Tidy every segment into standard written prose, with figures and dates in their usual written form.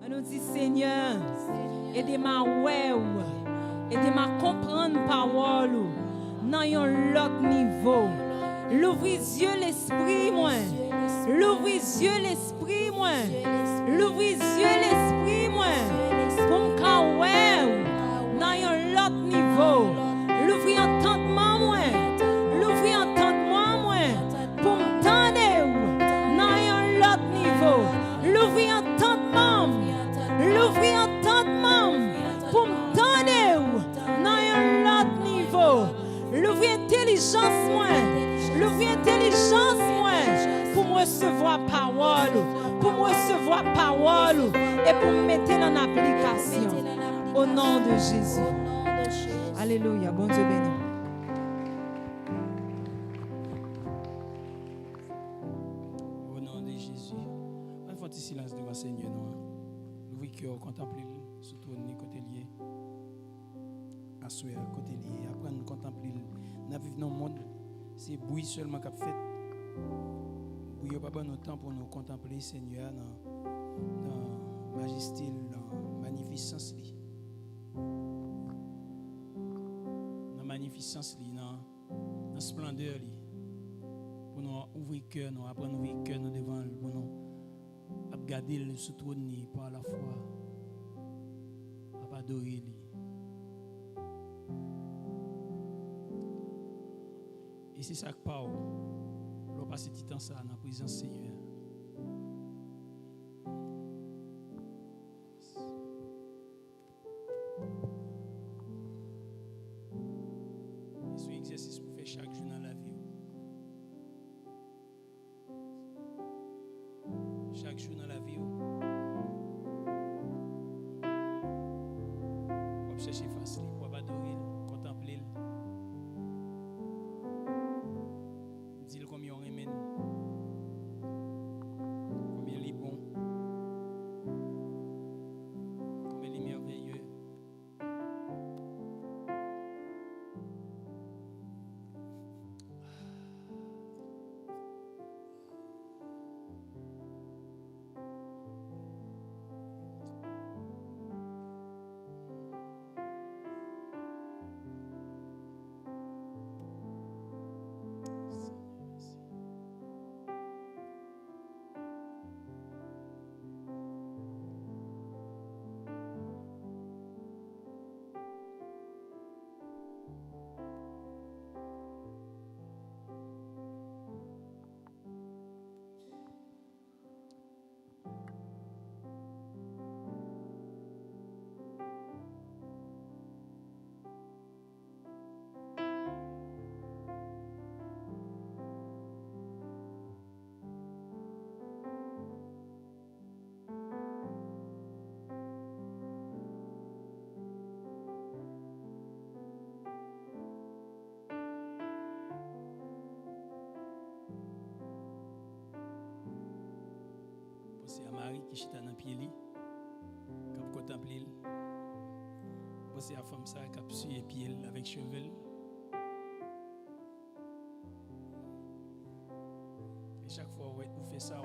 On nous dit, Seigneur, aidez-moi à ouais, aidez-moi à comprendre la parole dans un autre niveau. L'ouvrir yeux l'esprit, moi. L'ouvrir yeux l'esprit, moi. L'ouvrir yeux l'esprit, moi. Pour me ouais, dans un autre niveau. L'ouvrir entendement, moi. L'ouvrir entendement, moi. Pour me tendre dans un autre niveau. L'ouvrir entendement. L'ouvrir entendement. Pour me tendre dans un autre niveau. L'ouvrir intelligence, moi. L'ouvrir intelligence, moi. Pour me recevoir parole. Pour me recevoir parole. Et pour me mettre en application. Au nom de Jésus. Alléluia. Bon Dieu béni. Au nom de Jésus. On va faire un silence devant le Seigneur. L'ouvrir cœur, contempler, surtout côté lié. Assoyer côté lié. Apprendre à contempler. Nous vivons dans le monde. C'est bruit seulement qu'a fait. Il n'y a pas bon temps pour nous contempler, Seigneur, dans majesté, dans magnificence, dans magnificence, dans splendeur, pour nous ouvrir le cœur, nous apprendre à ouvrir le cœur devant, pour nous regarder le sous-trône par la foi, à adorer. Et c'est ça que Paul, l'on passe du temps ça dans la présence du Seigneur. C'est un exercice pour faire chaque jour dans la vie. Chaque jour dans la vie. On va chercher facile, on va adorer, contempler. Dis-le combien on remène. Combien il est bon. Combien il est merveilleux. C'est à Marie qui chita dans le pied, qui a contemplé. C'est à la femme ça qui a suivi les pieds avec cheveux. Et chaque fois que vous faites ça,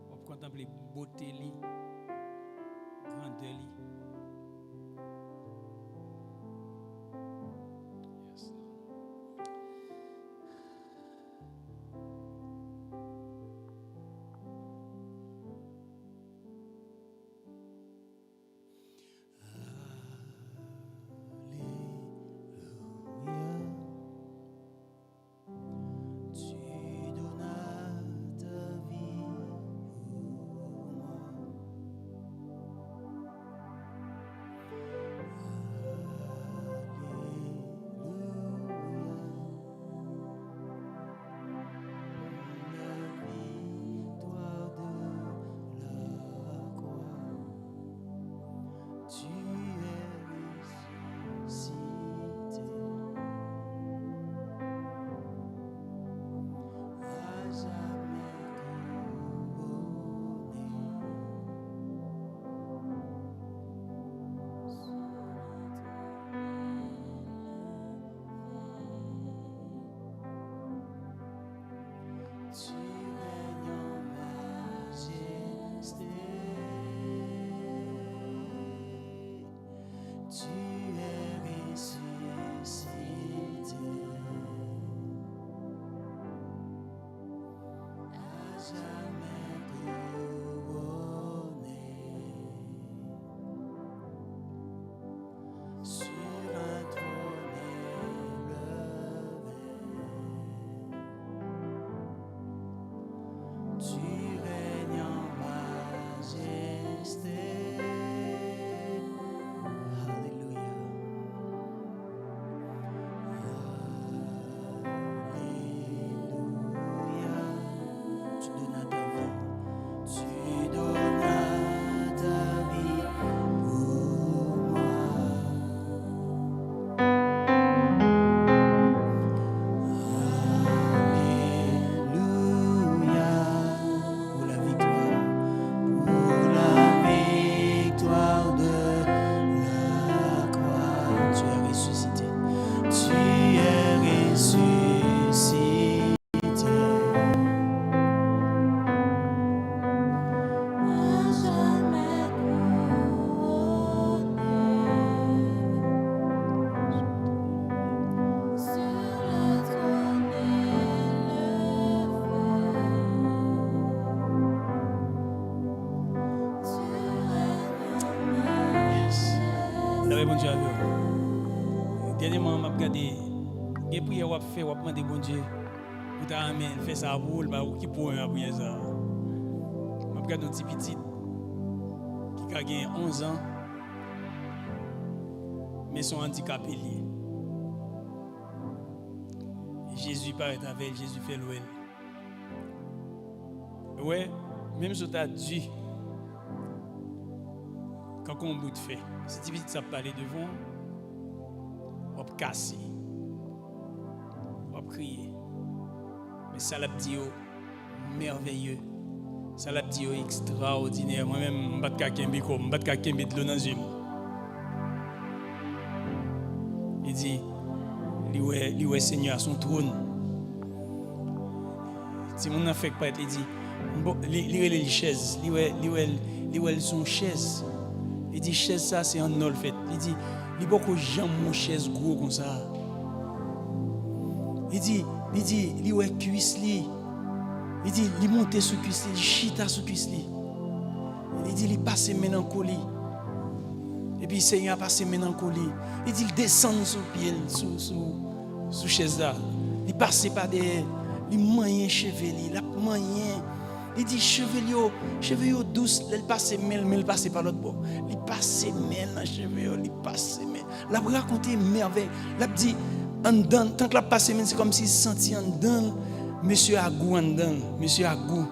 vous contemplez la beauté, la grandeur. Yes. avec bon Dieu avec vous. Dernièrement, je regardé des prières que fait, on demande bon Dieu. Pour t'amener, fait ça pour vous, qui pour prier ça. Je regarde un petit petit qui a gagné 11 ans, mais sont handicapés liés. Jésus paraît avec, Jésus fait l'ouel. Ouais, même si tu as dû, quand on bout de fait, si tu veux ça parler devant, on va casser, on va crier. Mais ça l'a dit merveilleux, ça l'a dit extraordinaire. Moi-même, je ne vais pas de l'eau dans les yeux. Il dit, lui est Seigneur à son trône. Si mon n'a fait pas, il dit, lui est les chaises, lui est son chaise. Il dit, chaise ça c'est un ol fait. Il dit, il beaucoup j'aime mon chaise gros comme ça. Il dit, lui est cuisse li. Il dit, il monte sous cuisse li, il chita sous cuisse li. Il dit, il passe mélancolie. Et puis Seigneur passe mélancolie. Il dit, il descend sous pied, sous chaise là. Il passe par des, il moyen cheveux, il moyen. Il dit cheveux douce, il passe mêle, mais il passe par l'autre bord. Il passe mêle dans cheveux, il passe mêle. La raconter merveille. La dit en dedans, tant que la passe mêle, c'est comme s'il sentit en dedans. Monsieur a goût en dedans, monsieur a goût.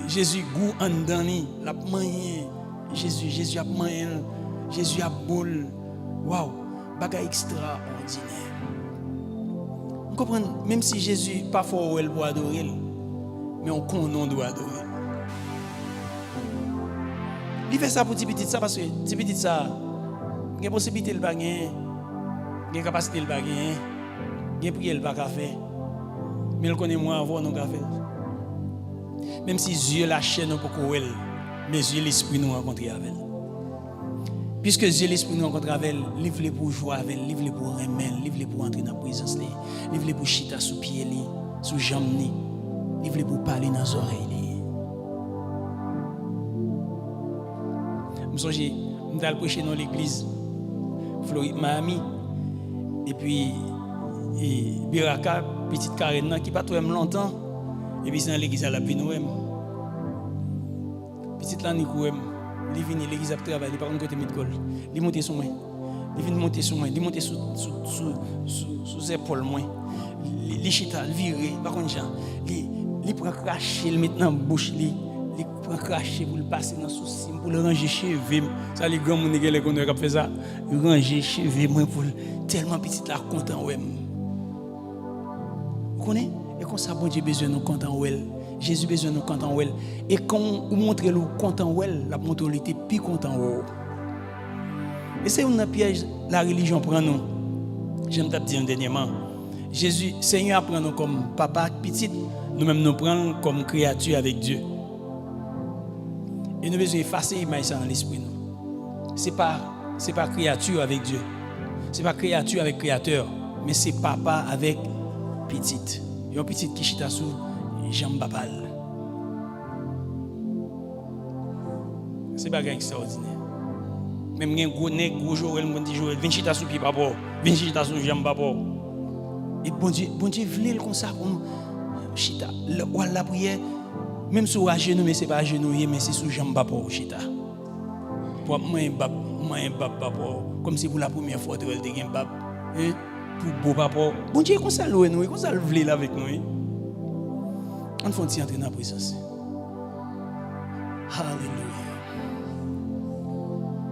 Jésus goût en dedans, la moyen. Jésus a moyen. Jésus a boule. Waouh, bagay extraordinaire. Vous comprenez, même si Jésus pas fort elle pour adorer, mais on doit adorer. Il fait ça pour petit ça parce que petit ça, il y a possibilité de bagay, il y a capacité de bagay, il y a prière le pas faire. Mais il connaît moi avant nous faire. Même si Dieu la chaîne pour qu'on mais Dieu l'esprit nous rencontrer avec elle. Puisque Dieu l'esprit nous rencontre avec elle, livre pour jouer avec elle, livre pour remettre, livre pour entrer dans la présence, livre pour chita sous pied, sous jambe, livre pour parler dans les oreilles. Je me suis allé prêcher dans l'église Floride Miami et puis Biraka, petite Karen qui pas trop longtemps et puis c'est dans l'église à la Pinouem. Petite là ni kouem. Il vient l'église à travailler, il par contre côté médical. Il monte sur moi. Il vient monter sur moi, il monte sous épaule moi. Il chita, il vire, par contre Jean, il prend cracher, il met dans la bouche, il prend cracher pour le passer dans souci, pour le ranger cheveux. Ça les grands monde qui connaissent qui fait ça, il ranger cheveux moi pour tellement petit là content ouais. Vous connaissez? Et comme ça bon Dieu besoin nous content ouais. Jésus besoin de nous content ou elle. Et quand on montre le content ou elle, la montre était plus content ou. Et c'est un piège la religion prend nous. J'aime te dire dernièrement. Jésus, Seigneur prend nous comme papa petit, nous-mêmes nous prenons comme créature avec Dieu. Et nous besoin effacer l'image dans l'esprit nous. C'est pas créature avec Dieu. C'est pas créature avec créateur, mais c'est papa avec petite. Il y a un petit qui chita sous Jean Babal. C'est pas extraordinaire. Même un gros nègre, gros Joël, mon dit Joël, viens chita sous pied papa, viens chita sous Jean Babal. Et bon Dieu voulait comme ça pour nous. Chita, la prière, même sur à genoux, mais c'est pas à genoux, mais c'est sous Jean Babal, chita. Pour moi un papa, comme si pour la première fois tu as un bab, pour beau papa. Bon Dieu comme ça louer nous, comme ça le voulait avec nous. On faut entrer dans la présence. Alléluia.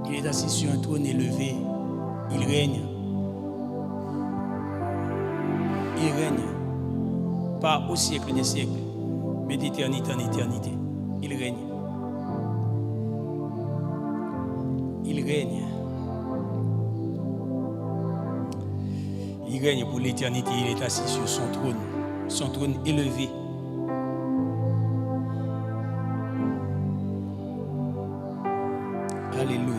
Il est assis sur un trône élevé. Il règne. Il règne. Pas au siècle des siècles, mais d'éternité en éternité. Il règne. Il règne. Il règne pour l'éternité. Il est assis sur son trône élevé. Alléluia.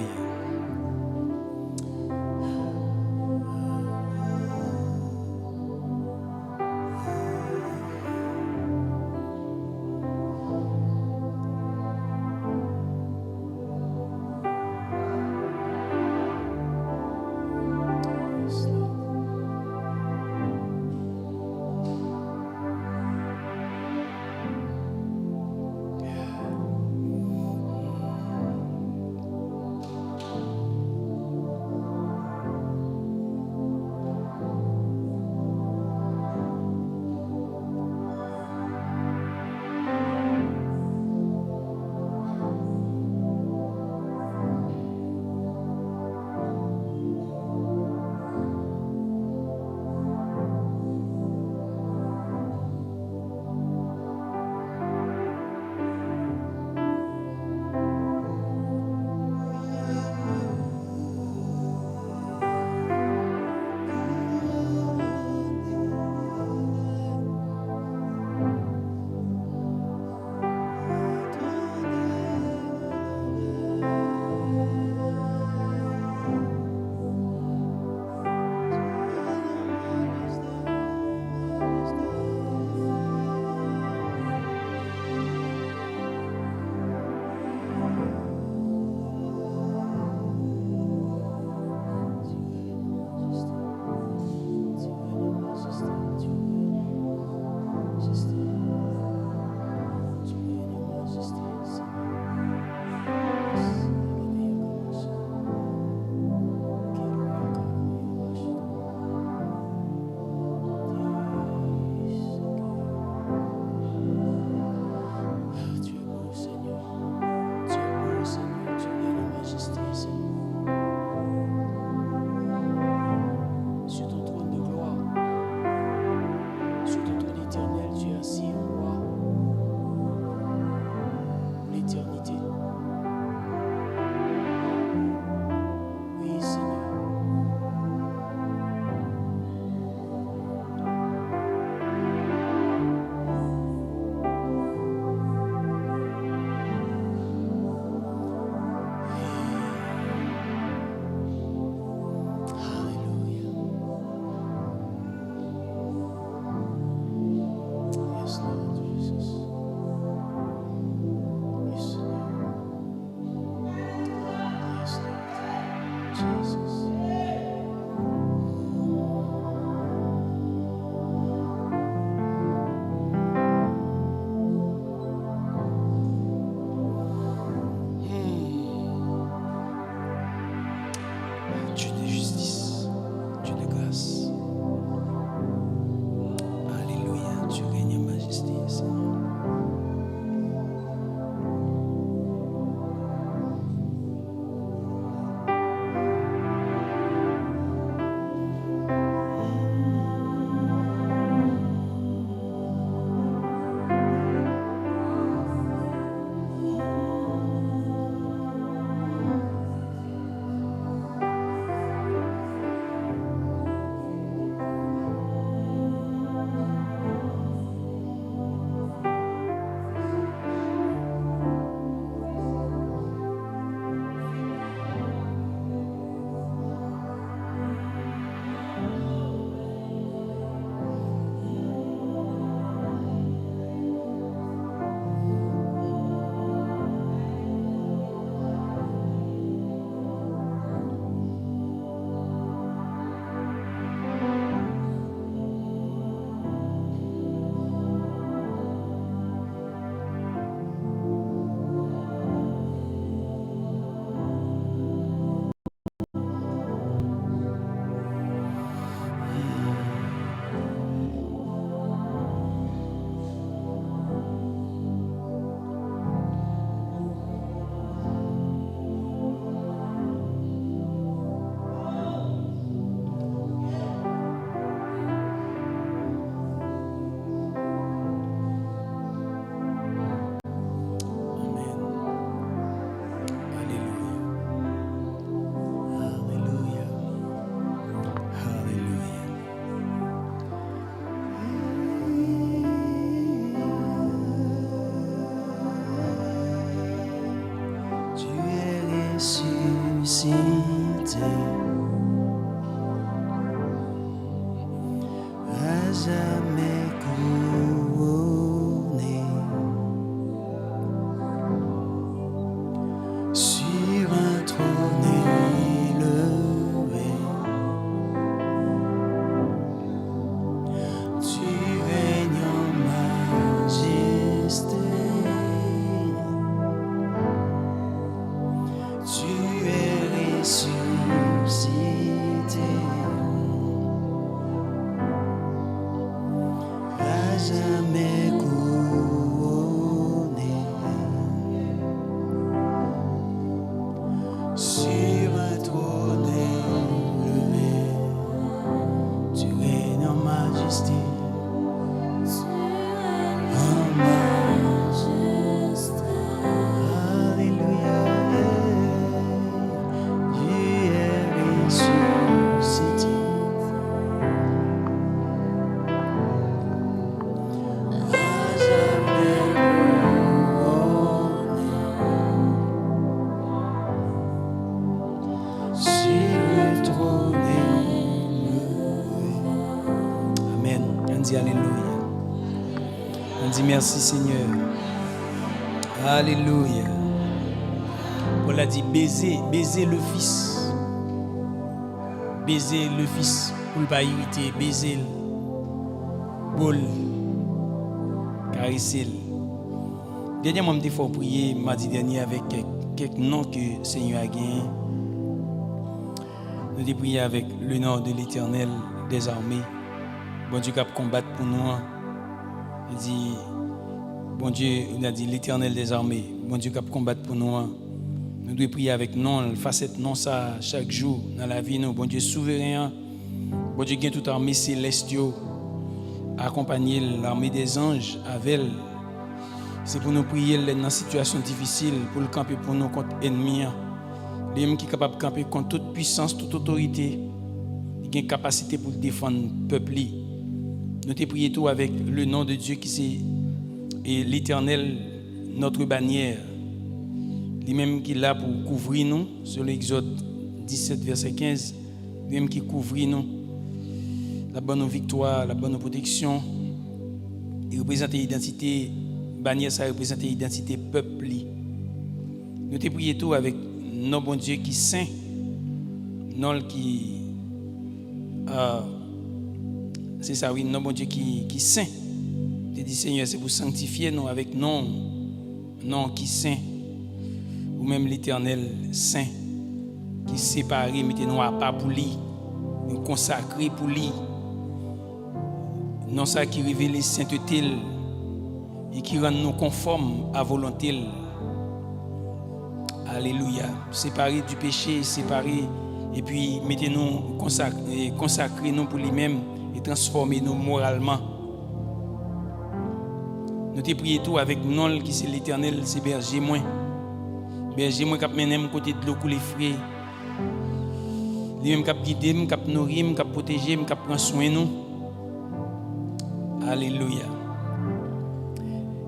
Merci Seigneur. Alléluia. Paul a dit baiser le Fils. Baiser le Fils pour ne pas irriter. Baiser le bol. Caresser le. Dernièrement, je faut prier mardi dernier avec quelques noms que le Seigneur a gagné. Nous avons prié avec le nom de l'Éternel des armées. Bon Dieu qui a combattre pour nous. Il dit, bon Dieu, il a dit l'Éternel des armées. Bon Dieu qui a combattre pour nous. Nous devons prier avec non, facette non ça chaque jour dans la vie. Nous, bon Dieu souverain. Bon Dieu qui a toute armée céleste. Accompagner l'armée des anges avec elle. C'est pour nous prier dans une situation difficile, pour le camper pour nous contre l'ennemi. L'homme qui est capable de camper contre toute puissance, toute autorité, il a une capacité pour défendre le peuple. Nous te prions tout avec le nom de Dieu qui est l'Éternel, notre bannière. Lui-même qui est là pour couvrir nous, sur l'Exode 17, verset 15, lui-même qui couvre nous, la bonne victoire, la bonne protection, il représente l'identité, bannière ça représente l'identité peuple. Nous te prions tout avec notre bon Dieu qui est saint, non qui c'est ça oui, notre bon Dieu qui est saint. Tu dis Seigneur, c'est pour sanctifier nous avec non qui est saint, ou même l'Éternel saint qui séparé, mettez-nous à part pour lui, nous consacré pour lui. Non ça qui révèle sainteté et qui rend nous conformes à volonté. Alléluia. Séparés du péché, séparés et puis mettez-nous consacrés nous pour lui-même et transformez nous moralement. Nous te prions tout avec nous qui c'est l'Éternel, c'est berger moi. Berger moi qui mène côté de l'eau couler frais. Lui-même qui guide, qui nourrit, qui protège, qui prend soin de nous. Alléluia.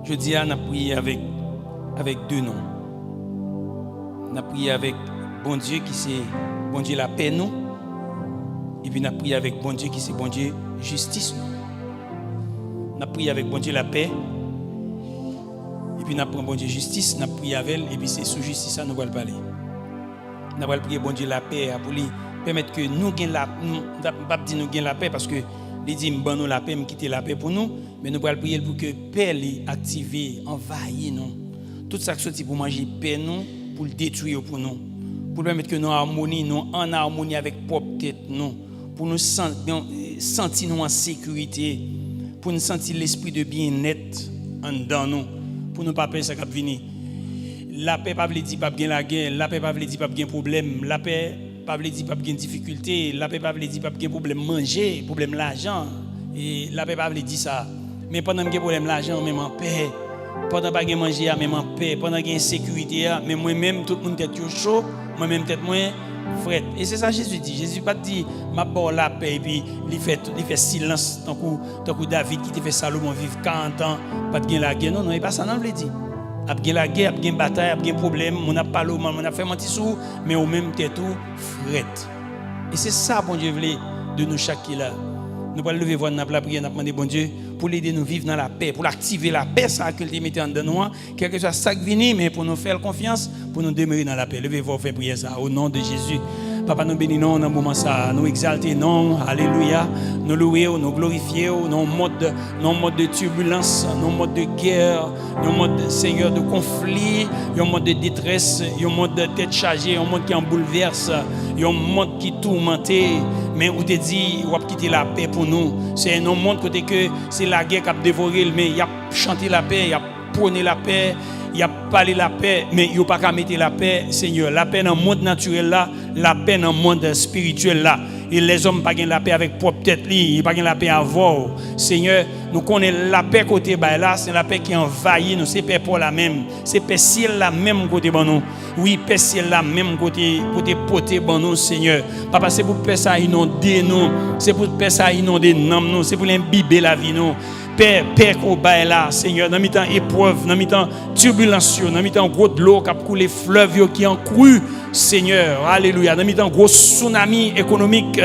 Je dis à nous prier avec deux noms. Nous prions avec bon Dieu qui c'est bon Dieu la paix nous. Et puis nous prions avec bon Dieu qui c'est bon Dieu justice nous. Nous prions avec bon Dieu la paix. Et puis nous prenons bon Dieu justice, nous prions avec elle et puis c'est sous justice ça nous allons parler. Nous allons prier bon Dieu la paix pour lui permettre que nous gagnons la pas dire nous gagnons la paix parce que il dit bon nous la paix, me quitter la paix pour nous, mais nous allons prier pour que paix soit activée, envahie nous. Tout ça qui sorti pour manger paix nous, pour le détruire pour nous, pour permettre que nous en harmonie avec propre tête nous, pour nous sentir nous en sécurité, pour nous sentir l'esprit de bien-être en dedans nous, pour nous pas peur ça qui venir. La paix pas veut dire pas bien la guerre, la paix pas veut dire pas bien problème, la paix pas veut dire pas bien difficulté, la paix pas veut dire pas bien problème manger, problème l'argent et la paix pas veut dire ça. Mais pendant que problème l'argent même en paix, pendant pas gain manger même en paix, pendant gain insécurité mais moi même tout le monde tête chaud, moi même tête moins fret. Et c'est ça Jésus dit. Jésus pas dit m'a bon la paix et puis il fait silence tant que David qui fait Salomon vivre 40 ans pas de gain la guerre. Non, il pas ça non veut dire. Après la guerre, après la bataille, après un problème, on a parlé, on a fait mentir sous, mais au même temps tout fret. Et c'est ça bon Dieu voulait de nous chaque là. Nous allons lever voir dans la prière, nous demander bon Dieu pour l'aider nous vivre dans la paix, pour activer la paix ça que il mettait en nous, quel que soit ça qui vient, mais pour nous faire confiance, pour nous demeurer dans la paix. Levez voir faire prier ça au nom de Jésus. Papa, nous bénissons dans le moment ça, nous exaltons, non, alléluia, nous louons, nous glorifions, nos modes de turbulence, nos modes de guerre, nos modes, Seigneur, de conflit, nos modes de détresse, nos modes de tête chargée, nos modes qui en bouleverse, nos modes qui tourmentent, mais où te dit, on va quitter la paix pour nous. C'est un monde côté que c'est la guerre qui a dévoré, mais il a chanté la paix, il a prôné la paix. Il y a parlé la paix, mais il n'y a pas qu'à mettre la paix, Seigneur. La paix dans le monde naturel là, la paix dans le monde spirituel là. Et les hommes n'ont pas la paix avec propre tête, ils n'ont pas la paix à voir. Seigneur, nous connaissons la paix côté là, c'est la paix qui envahit nous, c'est paix pour la même. C'est paix ciel la même côté bon nous. Oui, paix ciel la même côté poté bon nous, Seigneur. Papa, c'est pour paix ça inonder nous, c'est pour paix ça inonder nous, c'est pour l'imbiber la vie nous. Paix qu'on baille là, Seigneur, dans mi-temps épreuve, dans mi-temps turbulence, dans mi-temps gros de l'eau qui a coulé fleuve qui en cru, Seigneur, alléluia, dans mi-temps gros tsunami économique,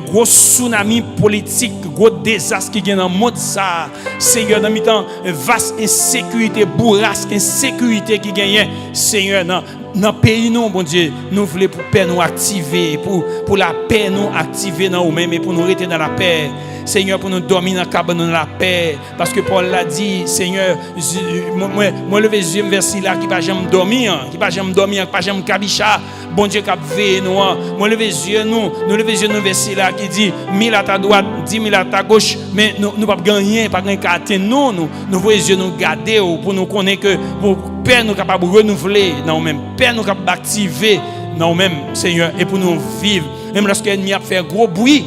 gros tsunami politique, gros désastre qui vient dans le monde ça, ça, Seigneur, dans mi-temps, vaste insécurité, bourrasque, insécurité qui gagne, Seigneur, dans le pays, nous, bon Dieu, nous voulons pour paix nous activer, pour la paix nous activer dans nous-mêmes et pour nous rester dans la paix. Seigneur, pour nous dormir dans la cabane dans la paix. Parce que Paul l'a dit, Seigneur, moi lever les yeux vers là qui va jamais dormir, qui va jamais dormir, qui va jamais cabicha. Bon Dieu, qui a veillé nous. Moi lever les yeux nous lever les yeux vers là qui dit 1000 à ta droite, 10 000 à ta gauche, mais nous pas gagner, pas gagner qu'à atteindre nous voyons les yeux nous garder pour nous connaître que pour paix nous capable renouveler dans nous-mêmes, paix nous capable activer dans nous-mêmes, Seigneur, et pour nous vivre. Même lorsque l'ennemi a fait gros bruit,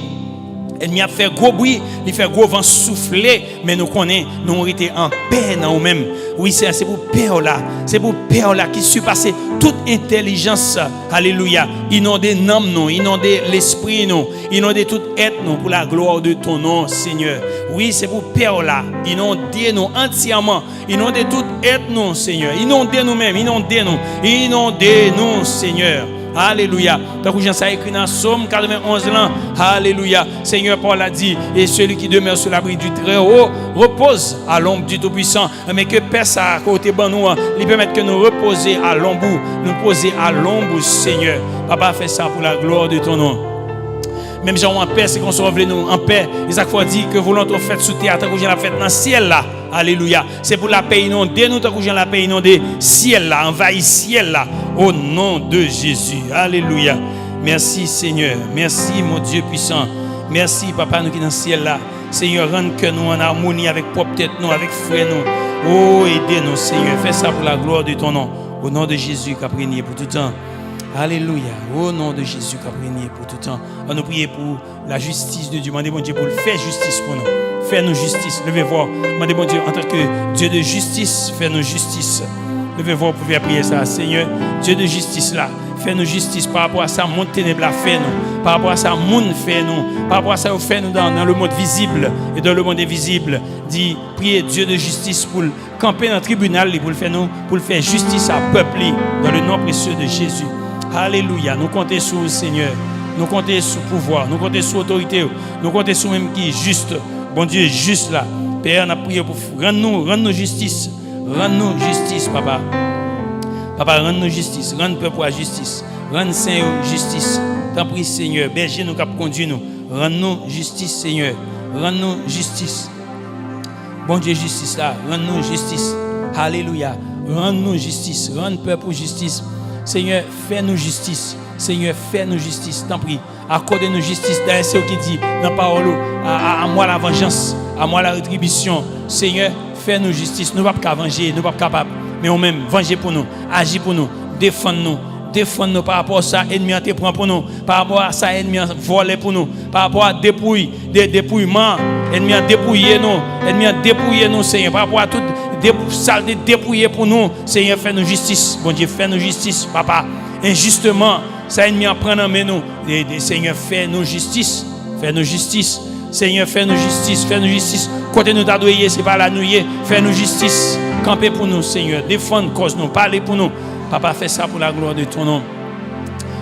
l'ennemi a fait gros bruit, il fait gros vent souffler, mais nous connaissons, nous été en paix dans nous-mêmes. Oui, c'est pour paix là, c'est pour paix là qui surpasse toute intelligence. Alléluia. Inonder l'âme nous, inonder l'esprit nous, inonder toute être nous pour la gloire de ton nom, Seigneur. Oui, c'est pour paix là, inonder nous entièrement, inonder toute être nous, Seigneur. Inonder nous-mêmes, inonder nous, Seigneur. Alléluia. Donc, Jean ça écrit dans Psaume 91 là. Alléluia. Seigneur Paul a dit, et celui qui demeure sur l'abri du Très-Haut repose à l'ombre du Tout-Puissant. Mais que paix ça à côté de nous, il permet que nous reposer à l'ombre, nous poser à l'ombre, Seigneur. Papa, fais ça pour la gloire de ton nom. Même gens en paix, c'est qu'on se révèle nous en paix. Isaac faut dire que volonté faite sous terre, tant que j'ai la fête dans le ciel là. Alléluia. C'est pour la paix inondée, nous tant que j'ai la paix inondée, ciel là, envahit ciel là. Au nom de Jésus. Alléluia. Merci Seigneur. Merci mon Dieu puissant. Merci Papa nous qui dans le ciel là. Seigneur, rends que nous en harmonie avec propre tête nous, avec frère nous. Oh, aidez-nous Seigneur. Fais ça pour la gloire de ton nom. Au nom de Jésus qui a prié pour tout temps. Alléluia. Au nom de Jésus qui a prié pour tout temps. On nous prier pour la justice de Dieu. Demandez bon Dieu pour le faire justice pour nous. Fais-nous justice. Levez voir. Demandez bon Dieu en tant que Dieu de justice, fais-nous justice. Levez voir pour pouvoir prier ça. Seigneur, Dieu de justice là. Fais-nous justice par rapport à ça, monde ténèbres là, fais-nous. Par rapport à ça, monde fait-nous. Par rapport à ça, fais-nous dans le monde visible et dans le monde invisible. Dis, priez Dieu de justice pour camper dans le tribunal, pour le faire nous, pour le faire justice à peuple dans le nom précieux de Jésus. Alléluia. Nous comptons sur le Seigneur. Nous comptons sur le pouvoir. Nous comptons sur l'autorité. Nous comptons sur même qui est juste. Bon Dieu, juste là. Père, on a prié pour rendre-nous justice. Rends-nous justice, Papa. Papa, rends-nous justice. Rends le peuple à justice. Rends Seigneur justice. T'en prie, Seigneur. Berger nous qui conduit nous. Rends-nous justice, Seigneur. Rends-nous justice. Bon Dieu, justice là. Rends-nous justice. Alléluia. Rends-nous justice. Rends le peuple justice. Seigneur, fais-nous justice. Seigneur, fais-nous justice. T'en prie. Accorde-nous justice. D'ailleurs, c'est ce qui dit dans la parole. À moi la vengeance. À moi la rétribution. Seigneur, fais-nous justice. Nous ne pouvons pas venger. Nous ne sommes pas capables. Mais on même, venger pour nous. Agir pour nous. Défendre-nous. Défendre-nous par rapport à ça. Ennemi te prend pour nous. Par rapport à ça, ennemi volé pour nous. Par rapport à dépouillement. Ennemi a dépouillé nous. Ennemi a dépouillé nous, Seigneur. Par rapport à toute saleté dépouillée pour nous. Seigneur, fais-nous justice. Bon Dieu, fais-nous justice, Papa. Injustement, ça ennemi en prend en main nous. Seigneur, fais-nous justice. Fais-nous justice. Seigneur, fais-nous justice. Fais-nous justice. Côté nous t'adoyer, c'est pas la nouiller. Fais-nous justice. Campez pour nous, Seigneur. Défendre cause nous. Parlez pour nous. Papa, fais ça pour la gloire de ton nom.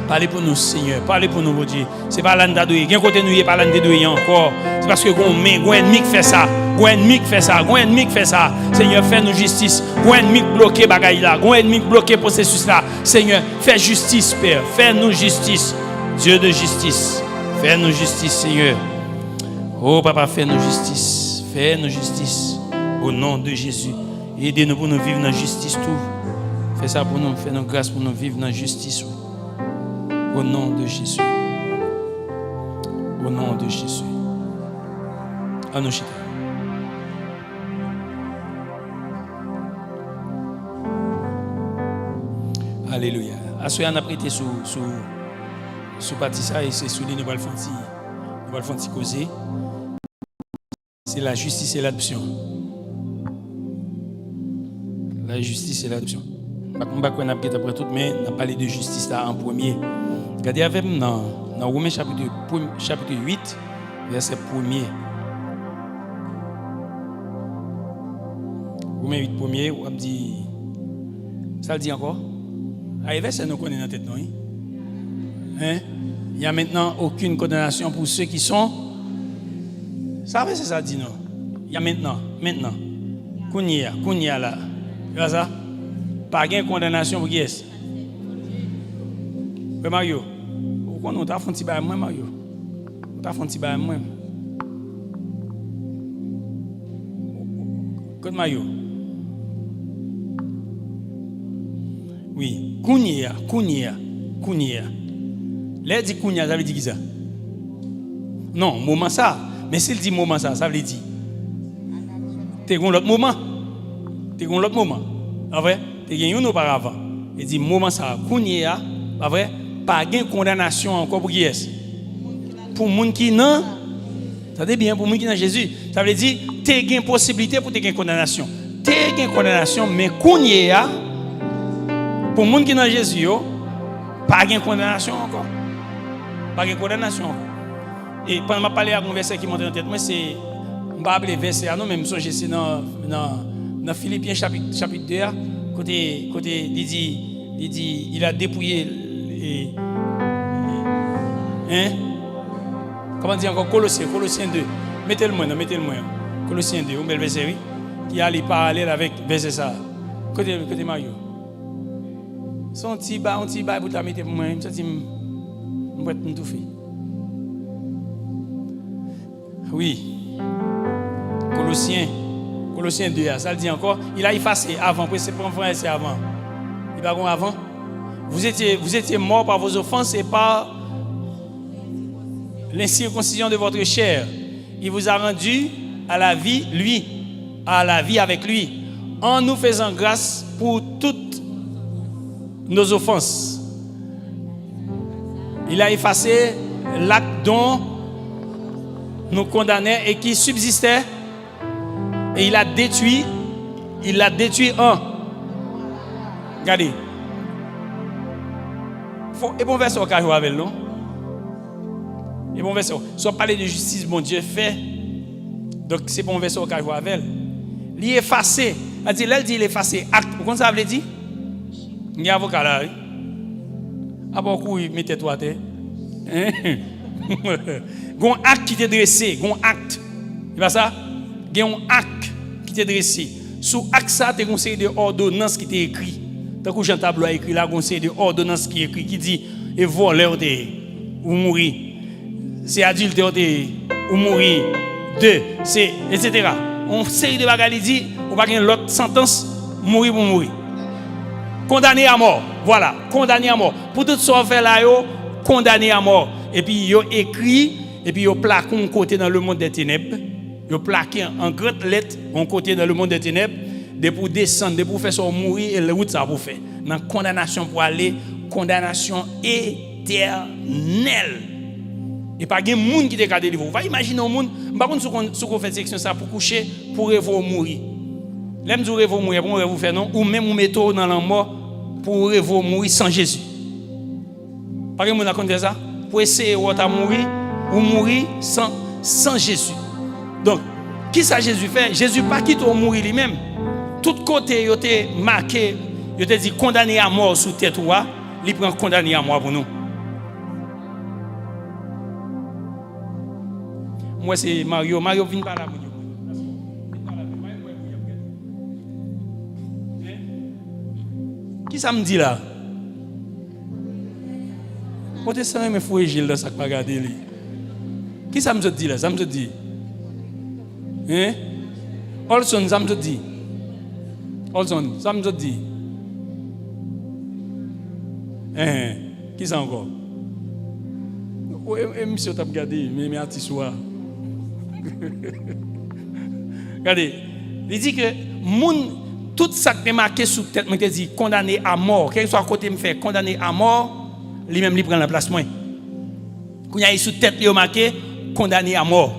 Parlez pour nous, Seigneur. Parlez pour nous, mon Dieu. C'est pas l'âne d'adouiller. Quel côté nous, il n'y a pas l'âne d'adouiller encore. C'est parce que un ennemi qui fait ça. Un ennemi qui fait ça. Un ennemi qui fait ça. Seigneur, fais-nous justice. Un ennemi qui bloque bagaille là. Un ennemi qui bloque processus là. Seigneur, fais justice, Père. Fais-nous justice. Dieu de justice. Fais-nous justice, Seigneur. Oh, Papa, fais-nous justice. Fais-nous justice. Au nom de Jésus. Aidez-nous pour nous vivre dans la justice tout. Fais ça pour nous. Fais-nous grâce pour nous vivre dans la justice. Au nom de Jésus. Au nom de Jésus. À nous chiter. Alléluia. À ce qu'on a prêté sous partie ça et c'est sous les nous allons faire causer. C'est la justice et l'adoption. La justice et l'adoption. Je ne sais pas si après tout, mais on a parlé de justice là en premier. Regardez avec nous dans Romains chapitre 8, verset 1er. Romains 8, 1er, on dit. Ça le dit encore? Ah, verset nous connaît dans la tête, non? Hein? Il n'y a maintenant aucune condamnation pour ceux qui sont. Ça, c'est ça dit, non? Il y a maintenant. Kounia là. Tu vois ça? Pas de condamnation pour qui est-ce? Oui, Mario. Pourquoi nous t'as fait un petit bail moi, Mario? Nous t'as fait un petit bail moi. Côte Mario. Oui, Kounia. Là, dit Kounia, ça veut dire qui ça? Non, moment ça. Mais s'il dit moment ça, ça veut dire. T'es gon l'autre moment. Pas vrai? T'es gagné un auparavant. Il dit moment ça. Kounia, pas vrai? Pas de condamnation encore pour qui est-ce? Pour monde qui non. Ça veut bien pour monde qui dans Jésus. Ça veut dire t'es gain possibilité pour te gain condamnation. T'es gain condamnation mais Kounia pour monde qui dans Jésus yo, pas de condamnation encore. Pas de condamnation encore. Et pendant que je parle à un verset qui monte en tête, moi c'est on va appeler verset non même c'est dans Philippiens chapitre 2 côté il a dépouillé comment dire encore Colossiens 2. Mettez-le moi. Colossiens 2, un bel verset oui qui a les parallèles avec verset ça. Côté Mario. Son petit bas pour ta mettre pour moi, ça dit on va tout faire. Oui. Colossiens 2, ça le dit encore. Il a effacé avant, c'est pas c'est avant. Il va avant. Vous étiez morts par vos offenses et par l'incirconcision de votre chair. Il vous a rendu à la vie avec lui, en nous faisant grâce pour toutes nos offenses. Il a effacé l'acte dont nous condamnait et qui subsistait et il l'a détruit en. Regardez. Et bon verset au cas où avec nous. Et bon verset. Soit parler de justice, bon Dieu fait. Donc c'est bon verset au cas où avec. Il est effacé. Là il est effacé. Acte. Vous comprenez ça veut dire? Il y a un avocat là. À beaucoup mettez-toi à terre. Gon acte qui t'est dressé, gon acte. C'est pas ça? Gon acte qui t'est dressé. Sous acte ça, t'es conseillé de ordonnance qui t'est écrit. Tant que Jean Tableau a écrit là, conseil de ordonnance qui est écrit qui dit et voleur ou mourir. C'est adulte ou mourir. Deux, c'est etc. On série de bagages dit ou pas gagne l'autre sentence mourir pour mourir. Condamné à mort. Voilà, condamné à mort. Pour tout ça fait là yo condamné à mort. Et puis yo écrit et puis yo plaqué un côté dans le monde des ténèbres. Yo plaqué en grande lettre un côté dans le monde des ténèbres. De pour descendre, de pour faire ça mourir et le route ça pour faire. Dans condamnation pour aller, condamnation éternelle. Et pas de monde qui te garde délivrer. Va imaginer un monde, par contre ce qu'on fait section ça pour coucher, pour rêver mourir. L'aime du rêve mourir, pour rêve faire non ou même ou mettre dans la mort pour rêve mourir sans Jésus. Pas de monde a compté ça pour essayer de mourir ou mourir sans Jésus. Donc, qui ça Jésus fait? Jésus pas quitte au mourir lui-même. Tout côté, il était marqué, il était dit condamné à mort sous tête ou il prend condamné à mort pour nous. Moi c'est Mario vient par là. Qui ça me dit là? Moi je sens mes fouets Gilles dans ça pas regarder lui. Qui ça me dit là? Ça me dit. Hein? Olson ça me dit. Olson, ça me dit. Qui ça encore? Oui, monsieur t'a regardé, mais artiste. Regardez, il dit que tout ça qui est marqué sous tête, me dit condamné à mort. Quel soit côté me fait condamné à mort, lui-même il prend la place moi. Quand il y a sous tête il est marqué condamné à mort.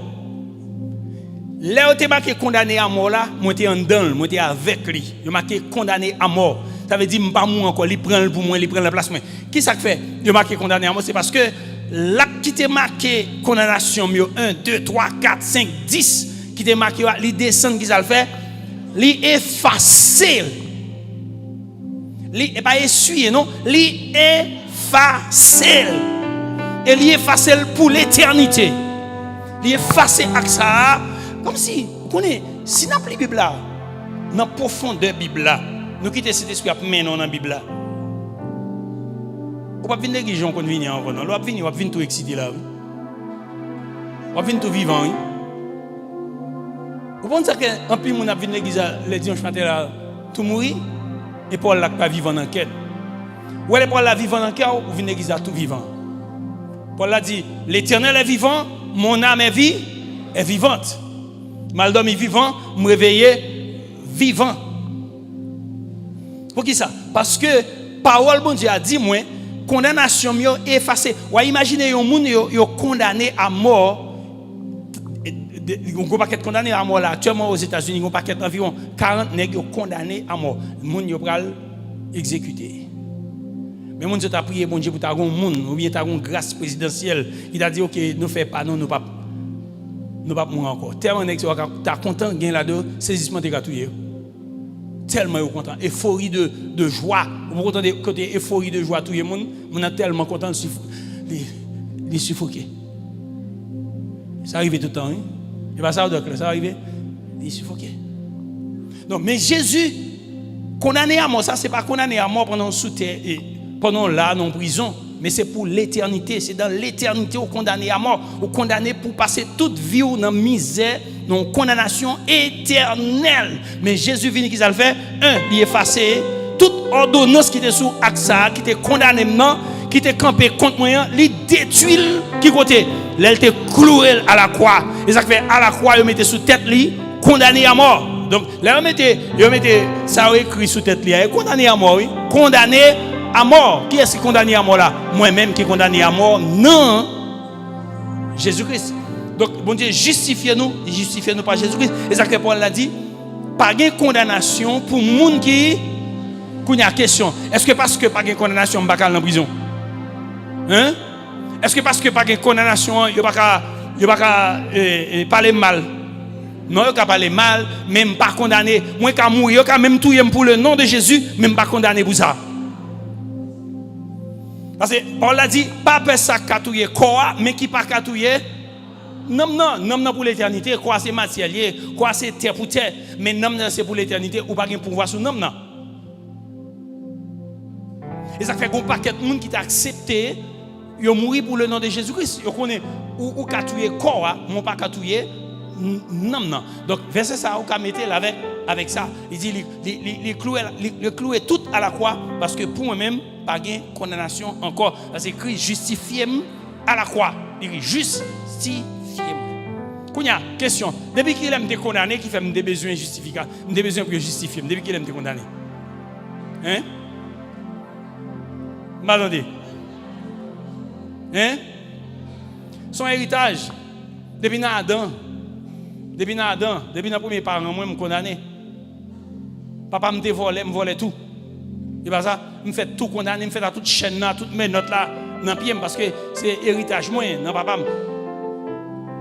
Là où tu es marqué condamné à mort là, moi tu es en dedans, moi tu es avec lui. Il est marqué condamné à mort. Ça veut dire pas moi encore, il prend pour moi, il prend la place moi. Qui ça fait? Il est marqué condamné à mort, c'est parce que l'acte qui t'est marqué condamnation 1 2 3 4 5 10 qui t'est marqué il descend qui ça le fait? Il effacer. Il pas essuyer non, il effacer. Et il effacer pour l'éternité. Il effacer avec ça comme si connaissez, si nous appelons la Bible là, dans la profondeur de la Bible là, nous quittons cet esprit à mener dans la Bible là. On ne va pas venir négliger qu'on vient en venant. On va venir tout excité là. On va venir tout vivant. Vous pensez qu'un peu de monde a venu l'église le dimanche matin là, tout mourir et Paul là pas vivant dans quel. Ou elle Paul là vivant dans quel ou vient l'église tout vivant. Paul a dit l'Éternel est vivant, mon âme est vivante. Mal dormi vivant, me réveiller vivant. Pour qui ça? Parce que parole bon Dieu a dit moi condamnation yo effacée. Ou imaginez un monde yo condamné à mort. On ne pas être condamné à mort là. Actuellement aux États-Unis, on pas être environ 40 nègres condamnés à mort. Le monde yo pral exécuté. Mais mon Dieu t'a prié bon Dieu pour ta monde ou bien ta grâce présidentielle. Il a dit OK, nous fait pas non nous pas mourir encore. Tellement nèg t'as content gain là-dedans, saisissement de gratouille. Tellement content, euphorie de joie. Vous entendez côté euphorie de joie tout le monde, on est tellement content de suffoquer. Ça arrive tout le temps, hein? Et pas ça ça arrive, il suffoquer. Donc mais Jésus condamné à mort, ça c'est pas condamné à mort pendant sous terre et pendant là en prison, mais c'est pour l'éternité, c'est dans l'éternité au condamné à mort, au condamné pour passer toute vie dans la misère, dans la condamnation éternelle. Mais Jésus vient qui ça le fait, il effacer toute ordonnance qui était sous AXA, qui était condamné maintenant, qui était campé contre moi, il détruit qui côté, il était cloué à la croix. Et ça fait à la croix, il mettait sous tête lui condamné à mort. Donc là il mettait ça écrit sous tête lui, condamné à mort, oui, condamné à mort. Qui est-ce qui est condamné à mort là? Moi-même qui est condamné à mort? Non. Jésus-Christ. Donc, bon Dieu, justifiez-nous par Jésus-Christ. Et ça que Paul l'a dit, pas de condamnation pour les gens qui ont une question. Est-ce que parce que pas de condamnation, je ne vais pas aller en prison? Hein? Est-ce que parce que pas de condamnation, je ne vais pas parler mal? Non, je ne vais pas parler mal, même pas condamné. Moi, je vais mourir, je vais même tout pour le nom de Jésus, même pas condamné pour ça. Parce que Paul a dit, pas personne qui a touillé quoi, mais qui pas touillé. Non pour l'éternité. Quoi c'est matériel, quoi c'est terre pour terre. Mais non c'est pour l'éternité, ou pas de pouvoir sur non. Et ça fait qu'on paquet de monde qui t'a accepté, ils ont mouru pour le nom de Jésus-Christ. Ils connaissent ou qu'a touillé quoi, mon pas qu'a touillé. Non. Donc verset ça, on peut mettre avec ça. Il dit le clouer tout à la croix parce que pour moi-même pas de condamnation encore. Parce que Christ justifie à la croix. Il dit justifie. Kounya, question. Depuis qu'il aime te condamner, qui fait des besoins justificatifs, des besoins pour justifier. Depuis qu'il aime te condamner. Hein? M'attendez. Hein? Son héritage depuis Adam. Depuis nos premiers parents, moi, je me condamné. Papa me volait tout. Et pas ça, me fait tout condamner, me fait toute chaîne, toutes mes notes là, dans pied parce que c'est héritage moi, non papa.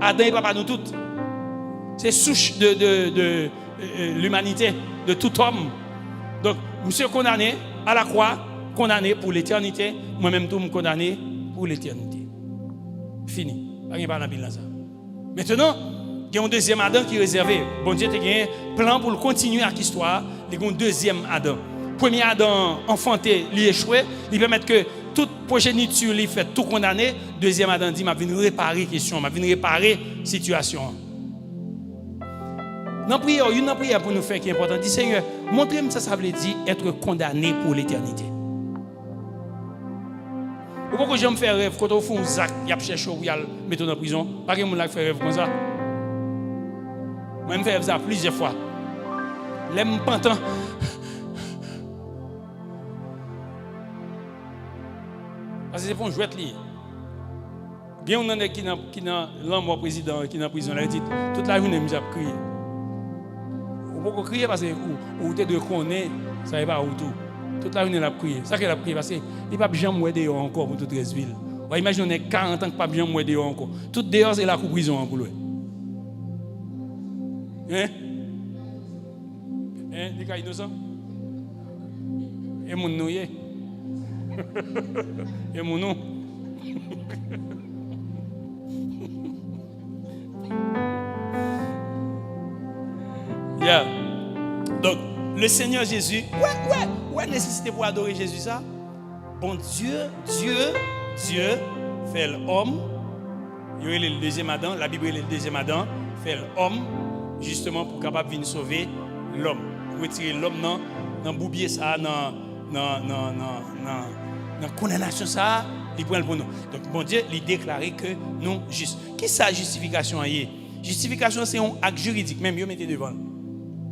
Adam et papa nous toutes. C'est souche de l'humanité, de tout homme. Donc, monsieur condamné à la croix, condamné pour l'éternité, moi-même tout me condamné pour l'éternité. Fini. Pas de dans Bible ça. Maintenant, il y a un deuxième Adam qui est réservé. Bon Dieu a un plan pour continuer avec l'histoire. Il y a un deuxième Adam. Premier Adam enfanté, il échoué. Il permet que toute progéniture lui fait tout condamner. Deuxième Adam dit, je vais réparer la question, je vais réparer la situation. Dans la prière pour nous faire qui est important, dit Seigneur, montrez-moi ça veut dire être condamné pour l'éternité. Pourquoi je me fais rêve quand on fait un zac, il y a cherché ou il y a mettre en prison? Pas que mon lac fait rêve comme ça. Moi, je me fais ça plusieurs fois. L'aime pantant. Parce que c'est pour un jouet lié. Il y a un homme qui est l'homme président qui est en prison. Il dit toute la journée, je vais crier. Vous pouvez crier parce que vous êtes de connaître, ça ne va pas où tout. Toute la journée, il a crié. Ça qu'il a crié parce qu'il n'y a pas besoin de mourir encore pour toute la ville. Imaginez, on est 40 ans que pas besoin de mourir encore. Tout dehors, c'est la prison pour lui. Hein? Les cas innocents? Et mon nom, et mon nom. Yeah. Donc, le Seigneur Jésus, ouais, nécessité pour adorer Jésus ça. Bon Dieu fait l'homme. Il y a le deuxième Adam, la Bible est le deuxième Adam, fait l'homme, justement pour capable venir sauver l'homme. Retirer l'homme dans boubier ça, dans condamnation ça, il prend pour nous. Donc, bon Dieu, il déclaré que nous justes. Qu'est-ce que sa justification est? Justification, c'est un acte juridique, même, vous mettez devant.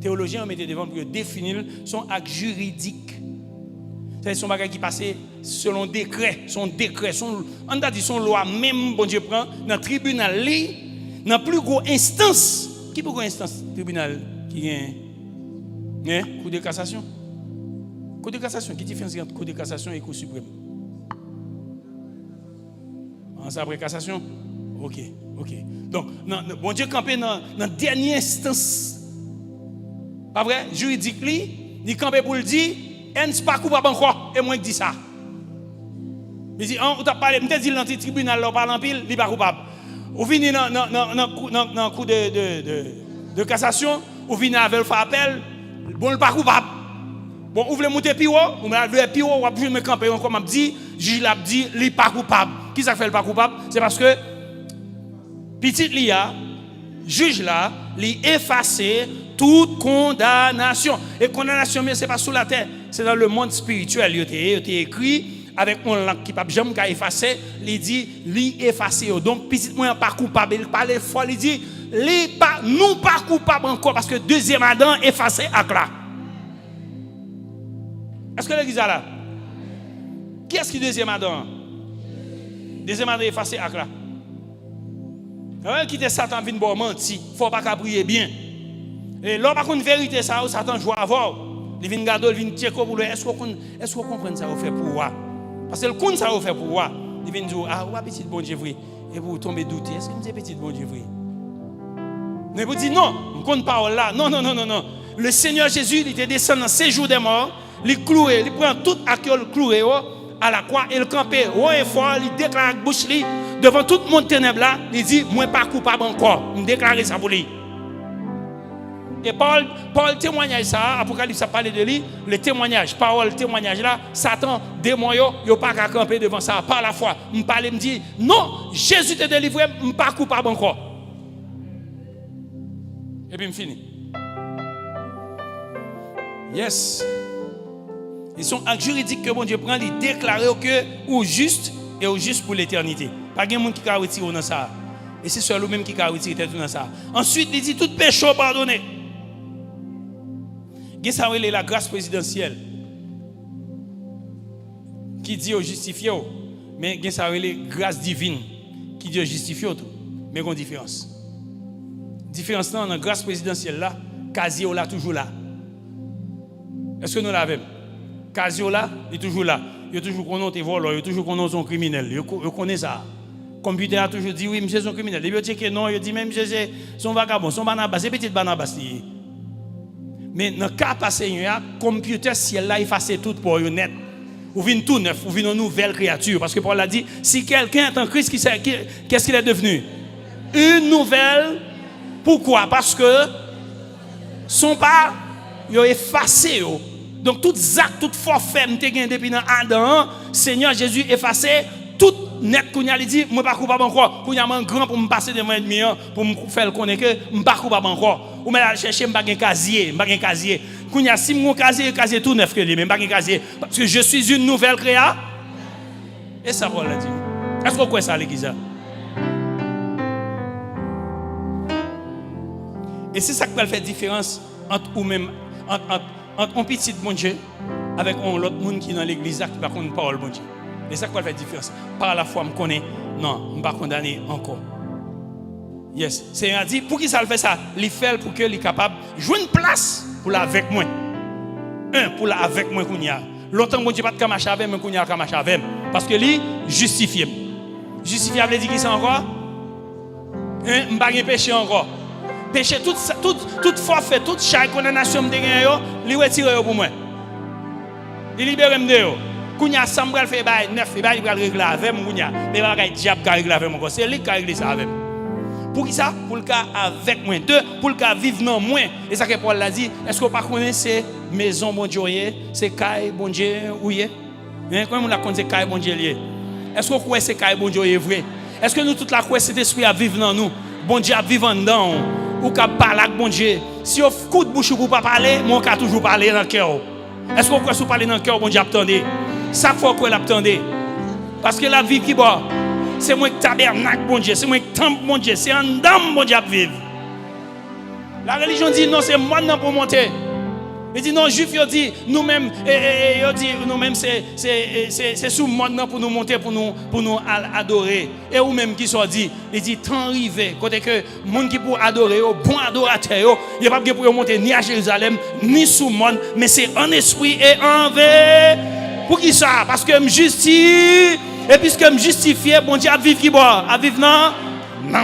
Théologiens, mettez devant pour définir son acte juridique. C'est son bagage qui passe selon décret, son on a dit son loi, même, bon Dieu prend, dans le tribunal, dans plus gros instance. Qui plus gros instance? Tribunal qui gagne? Cour de cassation. Cour de cassation, qui différence entre cour de cassation et cour suprême? Après cassation? Ok. Donc, bon Dieu campé dans la dernière instance. Pas vrai? Juridique, il campé pour le dire, elle n'est pas coupable encore, et moi qui dis ça. Il dit, on t'a parlé, je dit dans le tribunal, on parle en pile, il n'est pas coupable. Ou venez dans le cours de cassation, ou venez avec le appel, bon, il n'est pas coupable. Bon, vous voulez monter plus haut, vous voulez plus haut, vous voulez me camper, comme je dis, le juge l'a dit, il n'est pas coupable. Qui ça fait le pas coupable? C'est parce que, petit Lia, juge là, il effacé toute condamnation. Et condamnation, mais ce n'est pas sous la terre, c'est dans le monde spirituel. Il est écrit avec mon langue qui n'a jamais effacé, il dit, il effacé. Donc, petit moi, pas coupable, il parle fort, il dit, nous pas coupable encore parce que deuxième Adam effacé à là. Est-ce que l'église est là? Qui est-ce qui est deuxième Adam? Deuxième Adam effacé à là. Qui était Satan vient bon mentir, il ne faut pas prier bien. Et là, par contre, vérité, ça, Satan joue à voir. Il vient garder, il vient tirer pour lui. Est-ce qu'on comprend ça, vous fait pour moi? Parce que le compte ça, vous fait pour moi. Il vient dire, ah, ouais, petit bon Dieu, vrai. Et vous tombez douter, est-ce que vous dites petit bon Dieu, vrai? Mais vous dites, non, on ne compte pas là. Non. Le Seigneur Jésus, il était descendu dans 7 jours des morts, il cloué, il prend tout accueil cloué à la croix, il campait haut et fort, il déclare avec bouche devant tout le monde ténèbre là, il dit, moi pas coupable encore. Il déclare ça pour lui. Et Paul témoignage ça, Apocalypse a parlé de lui, le témoignage, parole, témoignage là, Satan, démon yo pas qu'à camper devant ça, par la foi. Me parler, me dit, non, Jésus t'a délivré, je pas coupable encore. Et puis me fini. Yes. Ils sont actes juridiques que bon Dieu prend, il déclare que ou juste et au juste pour l'éternité. Pas de monde qui a retiré dans ça. Et c'est seul lui-même qui a retiré dans ça. Ensuite, il dit tout péché pardonné. Il y a la grâce présidentielle qui dit au justifié, mais il y a la grâce divine qui dit au justifié, mais il y a une différence. La différence dans la grâce présidentielle là, Casio là toujours là. Est-ce que nous l'avons? Casio là, il est toujours là. Il est toujours qu'on est voleur, il est toujours qu'on est un criminel. Il connaît ça. Le computer a toujours dit oui, monsieur, c'est un criminel. Il dit que non, il dit même monsieur, c'est son vagabond, son Barnabas, c'est petit Barnabas. Mais dans le cas passé, le computer ciel là, il efface tout pour net. Ou vient tout neuf, ou vient une nouvelle créature. Parce que Paul a dit, si quelqu'un est en Christ, qu'est-ce qu'il est devenu? Une nouvelle. Pourquoi? Parce que son pas, il a effacé. Donc, tout acte, tout forfait, depuis Adam, Seigneur Jésus effacé, tout net qu'on a dit, moi pas coupable encore. Qu'on y a un grand pour me passer devant l'ennemi, pour me faire connaître que je pas coupable encore. Ou me chercher, je pas un casier, Qu'on y a si mon casier tout neuf que lui, mais pas un casier. Parce que je suis une nouvelle créature. Et ça, Paul l'a dit. Est-ce que vous croyez ça, l'église? Et c'est ça qui va faire la différence entre ou même entre un petit bon Dieu avec l'autre monde qui est dans l'église qui va connaître parole bon Dieu. Et ça qui va faire la différence. Par la foi, je connais. Non, je ne vais pas condamner encore. Yes. C'est à dire, pour qui ça le fait ça? Il fait pour qu'il soit capable de jouer une place pour la avec moi. Pour la avec moi. Longtemps, bon Dieu pas de marcher avec moi, mais qu'on a marcher avec moi. Parce que lui, justifié. Justifié, veut dire qui c'est encore? Je ne vais pas péché encore. Péché, toute forfait, toute chaque condamnation de gagner, il retire pour moi. Il libère de yo. Kounya Samuel fait bail neuf, il va régler avec moi. Mais il va diable régler avec moi. C'est lui qui règle ça avec moi. Pour qui ça? Pour le cas avec moi. 2, pour le cas vivre dans moi. Et ça que Paul l'a dit, est-ce que vous ne connaissez c'est maison bon Dieu, c'est caille bon Dieu ou est? Comment on la connaît caille bon Dieu lié? Est-ce que vous croyez c'est caille bon Dieu est vrai? Est-ce que nous toute la croyez cet esprit à vivre dans nous? Bon Dieu à vivre dedans ou qu'à parler avec bon Dieu. Si on coup de bouche pour pas parler, mon cas toujours parler dans le cœur. Est-ce que vous croyez que vous parlez dans le cœur bon Dieu attendez? Ça faut que l'attendez. Parce que la vie qui bat, c'est moi qui tabernacle bon Dieu, c'est moi qui temple bon Dieu, c'est en dedans bon Dieu à vivre. La religion dit non, c'est moi pour monter. Il dit non, juif, il dit nous-mêmes, nous-mêmes c'est sous moi pour nous monter, pour nous adorer. Et ou même qui soit dit, il dit tant rivé, côté que monde qui pour adorer, bon adorateur, il n'y a pas de pour monter ni à Jérusalem, ni sous monde, mais c'est en esprit et en vérité. Pour qui ça? Parce que me justifie, et puisque me justifié, bon Dieu à vivre qui boit, à vivre non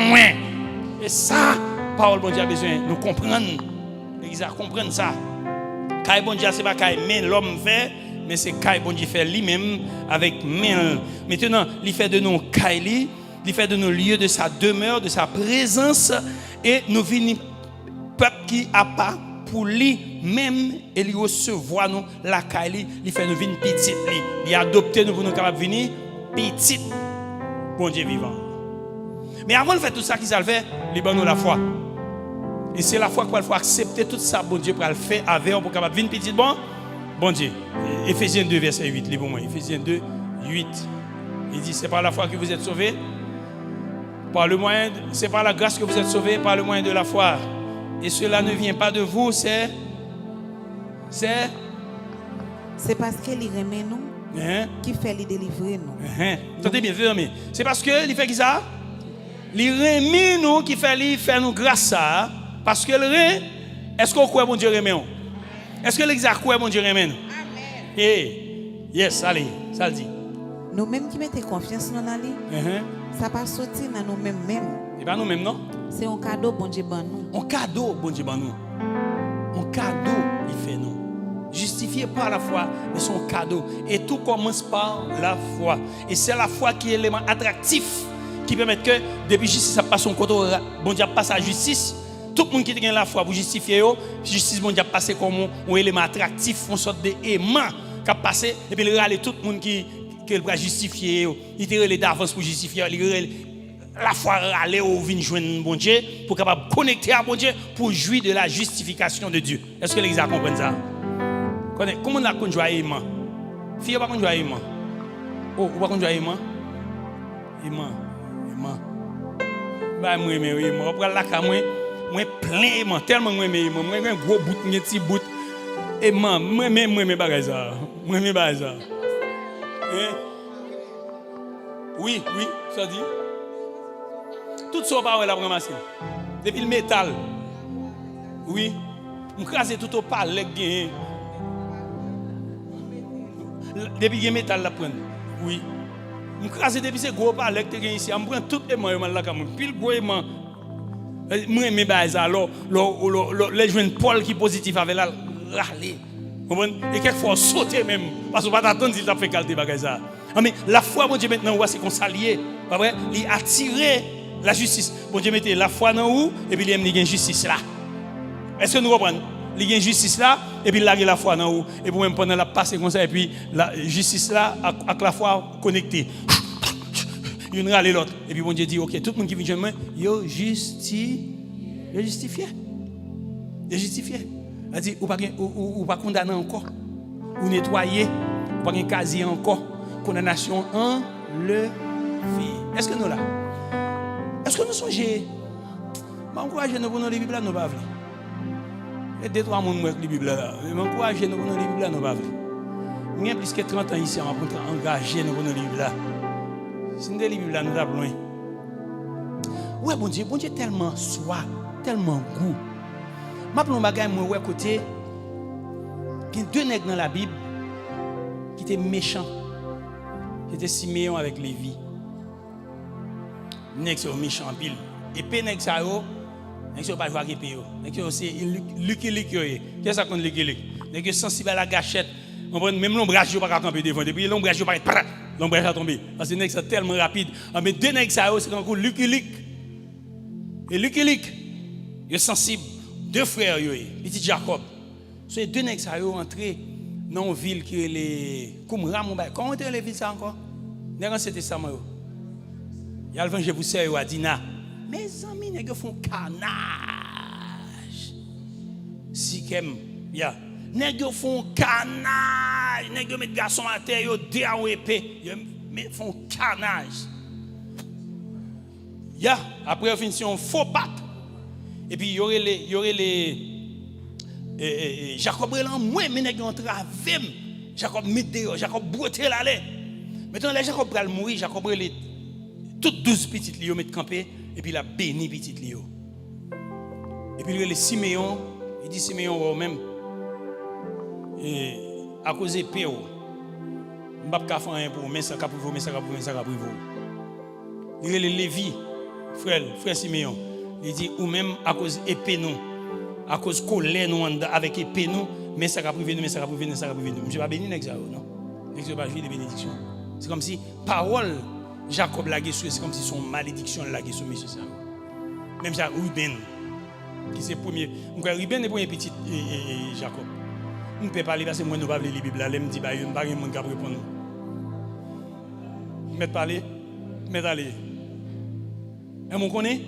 moins. Et ça, parole bon Dieu a besoin de nous comprendre. L'église a comprendre ça. Quand bon Dieu, ce n'est pas quand l'homme fait, mais c'est quand bon Dieu fait lui-même avec main. Maintenant, il fait de nous Kaili, il fait de nous lieu de sa demeure, de sa présence, et nous venons peuple qui a pas pour lui-même et lui recevoir nous la Kaili, il fait nous venir petite, il a adopté nous pour nous capables de venir petite. Bon Dieu vivant. Mais avant de faire tout ça, qui ça le fait, il donne nous la foi. Et c'est la foi qu'il faut accepter tout ça, bon Dieu, pour le faire avec, pour capable venir petit bon Dieu. Éphésiens 2, verset 8, livre moi. Éphésiens 2, 8. Il dit, c'est par la foi que vous êtes sauvés. C'est par la grâce que vous êtes sauvés, par le moyen de la foi. Et cela ne vient pas de vous, c'est parce qu'il remet nous, qui fait les délivrer nous. Attendez bien, fermez. C'est parce que il fait qui ça? Il remet nous qui fait nous grâce ça. Parce que le rein, est-ce qu'on croit bon Dieu remet? Est-ce que l'exact croit bon Dieu remet? Eh, yes, allez, ça le dit. Nous-mêmes qui mettons confiance dans la vie, ça pas sortir dans nous-mêmes même. Et pas nous-mêmes, non? C'est un cadeau bon Dieu ban nous. Un cadeau bon Dieu ban nous. Un cadeau il fait nous. Justifié par la foi, mais son cadeau. Et tout commence par la foi. Et c'est la foi qui est l'élément attractif qui permet que depuis justice ça passe son côté, bon Dieu passe à justice. Tout le monde qui a la foi pour justifier, justice bon Dieu passe comme un élément attractif, une sorte d'aimant qui a passé et puis il râle tout le monde qui va justifier, il te relève d'avance pour justifier, la foi râler ou venir joindre bon Dieu pour capable connecter à bon Dieu pour jouir de la justification de Dieu. Est-ce que les gens comprennent ça? Comment on a connu aimant? Fille pas connu aimant. Oh, ou pas connu aimant? Aimant. Bah moi aimant, on prend la cam moi plein aimant, tellement moi aimant, moi un gros bout, un petit bout aimant, moi bagay ça. Moi bagay ça. Oui, ça dit. Tout ça pas la ramasser. Depuis le métal. Oui. On crase tout au palais gain. Depuis le métal la prendre. Oui. On crase depuis ce gros palais que gain ici, on prend tout aimant là comme pile gros aimant. Moi mes base alors les jeunes Paul qui positif avec la râler. Et quelquefois sauter même parce qu'on pas attendre s'il t'a fait calter bagay ça. Mais la foi bon Dieu maintenant c'est qu'on s'allier, pas vrai? Il attirer la justice. Bon Dieu mettez la foi dans où et puis il aime la justice là. Est-ce que nous comprenons? Il y a justice là et puis il a la foi dans où et pour même pendant la passer comme ça et puis la justice là avec la foi connectée. Une râle l'autre et puis bon Dieu dit OK, tout le monde qui vient de moi, yo justifié. Il dit ou pas condamné encore, ou nettoyer, ou pas un casier encore, condamnation enlevée. Est-ce que nous là? Est-ce que nous songez? M'encourager nous pour nous les Bibles là nous pas vle. Et deux trois monde moi les Bibles là. M'encourager nous pour nous les Bibles là nous pas vle. Moi plus que 30 ans ici on va engager nous pour nous les Bibles là. Si nous les Bibles là nous avons loin. Ouais bon Dieu tellement soif, tellement goût. Ma plomb bagay moi ouais côté il y a deux nègres dans la Bible qui étaient méchants. C'était Siméon avec Lévi. Nèg c'est méchant pile. Et pe nèg ça yo, nèg c'est pas jouer avec yo. Nèg c'est Lucky yo. Qu'est-ce ça qu'on Lucky? Nèg sensible à la gâchette. Même l'ombrage yo pas camper devant depuis l'ombrage yo pas l'ombrage a tombé parce que nèg c'est tellement rapide. Mais deux nèg ça yo c'est comme Lucky. Et Luc, il est sensible. Deux frères, petit Jacob. C'est deux nègres qui sont entrés dans une ville qui est les Qumran. Comment est les villes ça encore? Dans l'Ancien Testament. Il y a le vengé pour ça, à Dina. Mes amis, les gars font carnage. Sikem, ya. Les gars font carnage. Les gars mettent garçons à terre, ils déhouent épée. Ils font carnage. Ya, après, on finit un faux pape. Et puis, il y aurait les Jacob Brelan, moi, mais les gars ont travé. Jacob met dehors, Jacob broté l'aller. Maintenant, les Jacob Brelan mourir, Jacob Brelan. Toutes 12 petites lions mettent campé et puis il a béni petites lions. Et puis il Siméon, il dit Siméon même et à cause de paix, on va pas faire rien pour mais ça pour vous, mais ça pour vous. Il est Lévi, frère Siméon, il dit ou même à cause épée nous, à cause colère nous avec épée nous, mais ça pour venir, mais ça pour venir, ça pour venir. Je vais pas bénir l'exa non. Je vais pas jouer des bénédictions. C'est comme si parole Jacob l'a gué, c'est comme si son malédiction l'a gué sur monsieur ça. Même ça, Ruben, qui c'est premier. Ruben est le premier petit Jacob. On ne peut pas parler parce que moi, nous ne pouvons pas lire la Bible. Là, je me dis, il n'y a pas de monde qui répondre. Mettez parler, mettez aller. Et on connaît?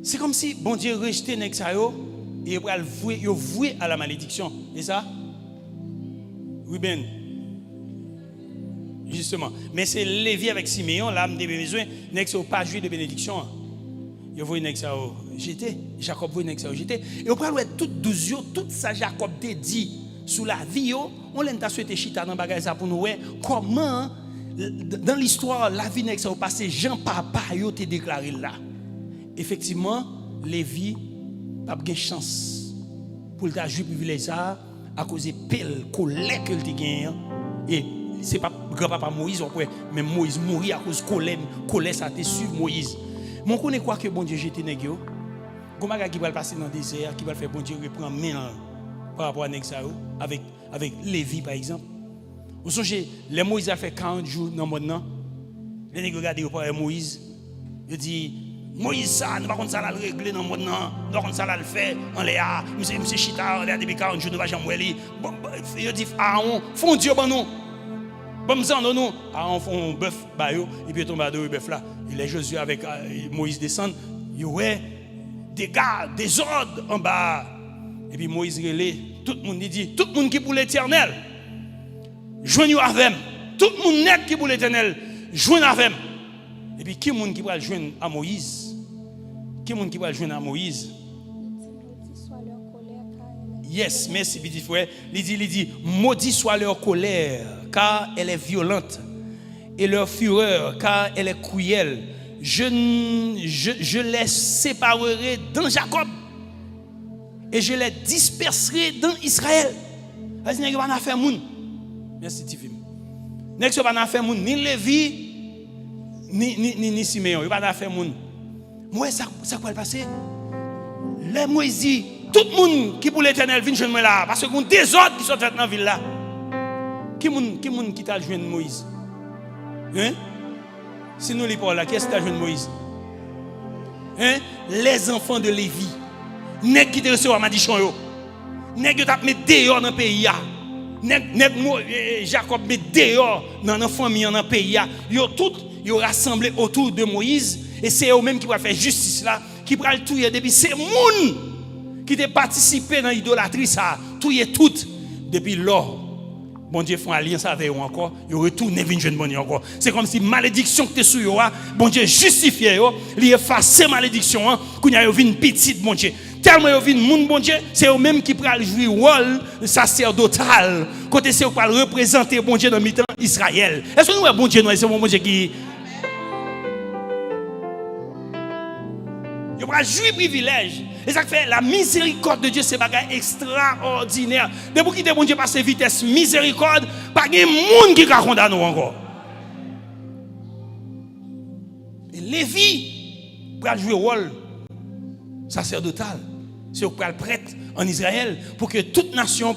C'est comme si bon Dieu rejetait Nexayo et il voué à la malédiction. Et ça? Ruben. Justement. Mais c'est Lévi avec Siméon, l'âme des besoins, Nexo pas joué de bénédiction. Il voit Nexo jeté, Jacob voit Nexo jeté. Et on parle de tout 12 jours, tout ça Jacob te dit sous la vie, on l'a souhaité chita dans bagage ça pour nous voir comment dans l'histoire la vie Nexo passé Jean papa yo te déclaré là. Effectivement, Lévi pas de chance pour ta jouer privilège ça à cause de pelle colère que te gagne et c'est pas grand-papa Moïse, mais Moïse mourit à cause de colère, ça te suivre Moïse. Mais on connaît quoi que bon Dieu jette nègre. Comment qui va passer dans le désert, qui va faire bon Dieu reprendre main par rapport à Nexao, avec Lévi par exemple. Vous songez, les Moïse a fait 40 jours dans le monde. Les nègres regardent par Moïse. Ils disent, Moïse, ça, nous ne pouvons pas régler dans le monde. Nous ne pouvons pas le faire en Léa. Monsieur Chita, Léa depuis 40 jours, nous ne pouvons pas jamais. Ils disent, Aaron, font Dieu pour nous. Comme ça, nous, on fait un bœuf, et puis tombe à deux bœufs là. Et les Josué avec Moïse descendent, il y aurait des gardes, des ordres en bas. Et puis Moïse relève, tout le monde dit, tout le monde qui pour l'éternel, joignez avec. Tout le monde net qui pour l'éternel, joignez avec. Et puis qui est le monde qui va joindre à Moïse? Qui est le monde qui va joindre à Moïse? Yes, merci petit frère. Il dit, maudit soit leur colère, car elle est violente, et leur fureur, car elle est cruelle. Je les séparerai dans Jacob, et je les disperserai dans Israël. Vas-y, n'est-ce pas faire moun? Merci Tifim. N'est-ce pas faire moun ni Lévi, ni Siméon. Il va pas faire moun. Moi, ça quoi le passer? Les Moïse dit, tout le monde qui pour l'éternel vient joindre moi là, parce qu'on des autres qui sont faits dans la ville là. Qui monde qui t'a joindre Moïse? Hein? Si nous les parlons là, qu'est-ce que t'a joindre Moïse? Hein? Les enfants de Lévi. Nèg qui te recevoir madichon yo. Nèg qui t'a mis dehors dans le pays là. Nèg Jacob met dehors dans la famille dans le pays là. Yo tout yo rassemblé autour de Moïse et c'est eux même qui va faire justice là, qui va le tuer depuis c'est moun qui te participé dans l'idolâtrie ça, tuer tout depuis lors. Bon Dieu fait une alliance avec eux encore, ils retournent venir jeune bon encore. C'est comme si malédiction que tu es sur eux, bon Dieu justifie eux, il efface malédiction qu'on y a une petite bon Dieu. Tellement ils viennent moun bon Dieu, c'est eux même qui prennent jouer rôle sacerdotal. Côté c'est eux qui représenter bon Dieu dans mi-temps Israël. Est-ce que nous avons bon Dieu c'est bon Dieu qui il va jouir privilège. Et ça fait la miséricorde de Dieu, c'est bagage extraordinaire. Depuis qu'il bon Dieu passe vitesse miséricorde, pas de monde qui va condamner encore. Et Lévi va jouer rôle sacerdotal. C'est pour le prêtre en Israël pour que toute nation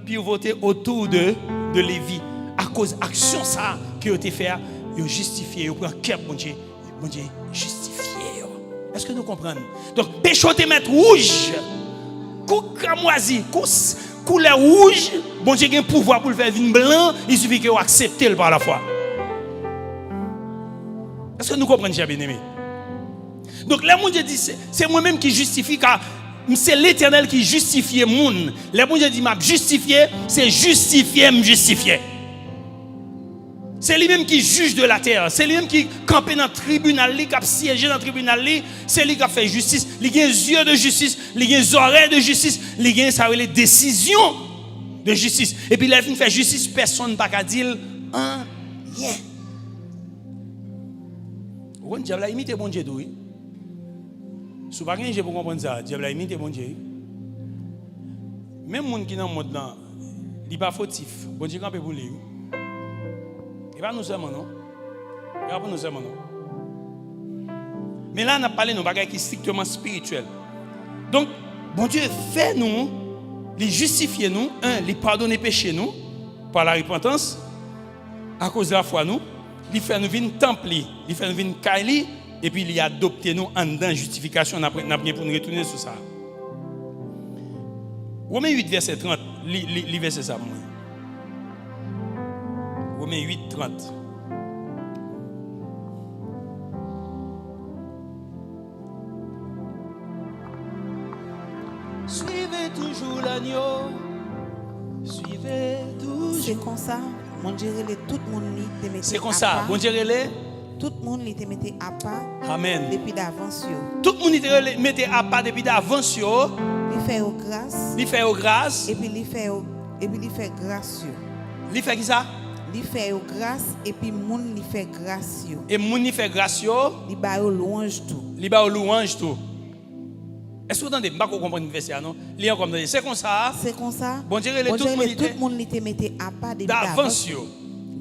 puisse voter autour de Lévi. À cause de l'action que vous avez fait, vous justifiez, vous prenez cœur, bon Dieu justifié. Est-ce que nous comprenons? Donc, péché te mettre rouge, cramoisi, couleur rouge, bon Dieu a un pouvoir pour le faire venir blanc, il suffit que vous acceptez par la foi. Est-ce que nous comprenons, chers bien-aimés? Donc, là, mon Dieu dit, c'est moi-même qui justifie, car c'est l'Éternel qui justifie le monde. Là, mon Dieu dit, m'a justifié, c'est justifier, me justifier. C'est lui-même qui juge de la terre. C'est lui-même qui campe dans le tribunal, qui a siégé dans le tribunal. C'est lui qui a fait justice. Il a des yeux de justice, il a des oreilles de justice, il a les décisions de justice. Et puis, il a fait justice, personne n'a pas dire un rien. Vous diable a imité bon Dieu, oui. Si vous ne pouvez pas comprendre ça, diable a imité bon Dieu. Même les gens qui sont dans le monde, ils ne sont pas fautifs. Bon Dieu, quand vous voulez. Et pas nous seulement, non? Et pas nous seulement, non? Mais là, on a parlé de choses qui sont strictement spirituelles. Donc, bon Dieu fait nous, il justifie nous, il pardonne les péchés nous, par la repentance, à cause de la foi nous, il fait nous venir temple, il fait nous venir kaili, et puis il a adopté nous en dedans justification, on a bien pour nous retourner sur ça. Romains 8, verset 30, li verset ça. Romains 8, 30. Suivez toujours l'agneau. Suivez toujours. C'est comme ça. Mon Dieu, tout le monde te mettait. C'est comme ça. Bon Dieu, tout le monde te mettait à part. Amen. Depuis d'avance. Tout le monde te mettait à part depuis d'avance. Il fait aux grâce. Il fait aux grâce. Et puis il fait grâce. Il fait qui ça? Il fait aux grâce et puis moun il fait grâce. Et moun il fait grâce. Il ba au louange tout. Il ba au louange tout. Est-ce que vous entendez? Je ne comprends pas le verset, non? C'est comme ça. C'est comme ça. Bon Dieu, tout le monde te mettait à part depuis d'avance.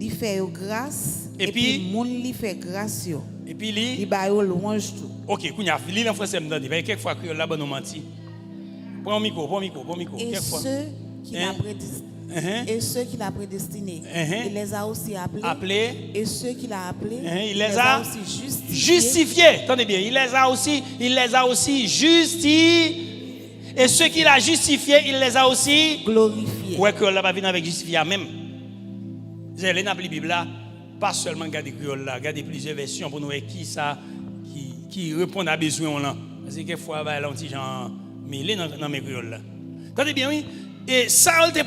Il fait aux grâce et puis moun il fait grâce. Et puis il ba au louange tout. OK, kounya, li en français me donne. Quelques fois que là bon menti. Prends micro. Et ceux qui l'a prédestiné. Et ceux qu'il a prédestinés, il les a aussi appelés. Et ceux qu'il a appelés, il les a aussi justifiés. Attendez bien, il les a aussi justifiés. Et ceux qu'il a justifiés, il les a aussi glorifiés. Ouais, que là va venir avec justifier même. Vous allez dans la Bible là, pas seulement garder créole là, garder plusieurs versions pour nous voir qui ça qui répond à besoin là. Parce que quelquefois bah là on dit genre mêlé dans mes créoles là. Attendez bien oui. Et ça a été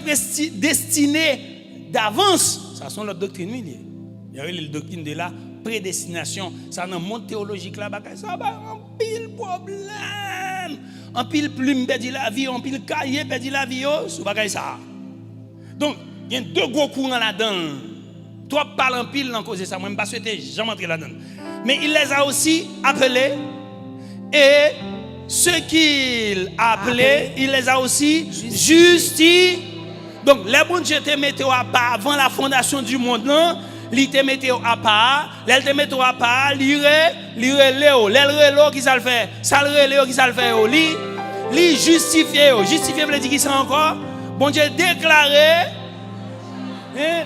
destiné d'avance. Ça sont l'autre doctrine. Il y a la doctrine de la prédestination. Ça dans le monde théologique là, ça va un pile problème. Un pile plume perdit la vie, un pile cahier perdit la vie, sous bagay ça. Donc, il y a deux gros courants là-dedans. Toi parles en pile dans cause de ça, moi je ne pas souhaiter jamais entrer là-dedans. Mais il les a aussi appelés et ceux qu'il a appelés, il les a aussi justifiés. Donc, les bons Dieu te mettent à part avant la fondation du monde, non? Ils te mettent à part, ils te mettent à part, lire Léo, l'Élo qui ça le fait, ça le Léo qui ça le fait, li justifié, justifié veut dire qui ça encore? Bon Dieu déclaré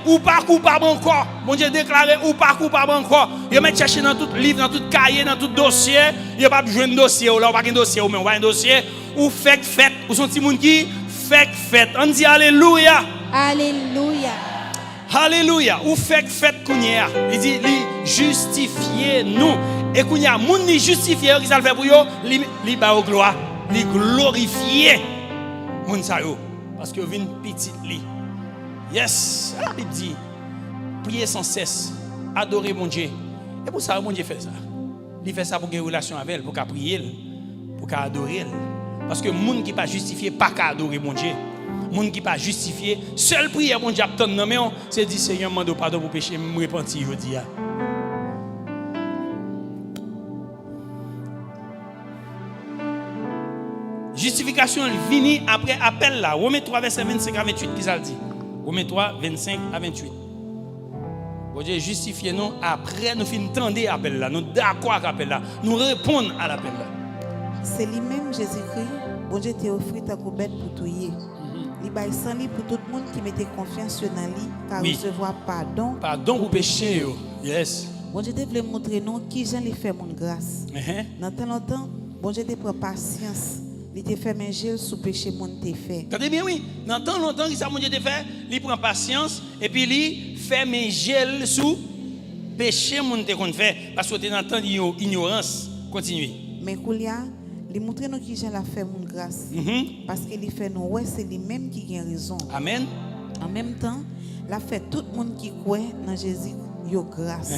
ou pas coupable encore. Bon Dieu déclaré ou pas coupable encore. Il met chercher dans tout livre, dans tout cahier, dans tout dossier. Il pas besoin de dossier ou là ou pas un dossier ou mais on va un dossier ou fait ou son petit monde qui fait. On dit alléluia. Alléluia. Alléluia. Ou fait kounya. Il dit justifier nous. Et kounya moun ni justifier qui ça le fait pour yo, li ba au gloire, li glorifier moun sa yo parce que vinn petite li. Yes, la Bible dit, priez sans cesse, adorer mon Dieu. Et pour ça, mon Dieu fait ça. Il fait ça pour avoir une relation avec elle, pour qu'elle prie, pour qu'elle adore elle. Parce que les gens qui ne sont pas justifiés, pas qu'à adorer mon Dieu. Les gens qui ne sont pas justifiés, seule prière, mon Dieu, c'est dire Seigneur, je demande pardon pour péché, je me repentis, je dis. Justification vient après appel là. Romains 3, verset 25 à 28, qui ça dit? Romains 3, 25 à 28. Bon Dieu, justifiez-nous après nous finissons tendre l'appel là. Nous d'accord avec l'appel là. Nous répondons à l'appel là. C'est lui-même Jésus-Christ. Bon Dieu t'a offert ta bête pour tuer. Il baille sans lui pour tout le monde qui mettait confiance dans lui, car recevoir pardon. Pardon pour péché. Yes. Bon Dieu te voulait montrer nous qui j'en les fait mon grâce. Dans tant longtemps, bon Dieu te prend patience. Il te fait manger sous péché mon te fait. Attendez bien oui, dans tant longtemps que ça mon Dieu te fait, il prend patience et puis il fait manger sous péché mon te qu'on fait parce que tu es dans tant d'ignorance. Continuez. Mais Koulia, il montre nous qui j'en la fait mon grâce. Parce qu'il fait nous ouais, c'est lui même qui a raison. Amen. En même temps, il a fait tout le monde qui croit dans Jésus yo grâce.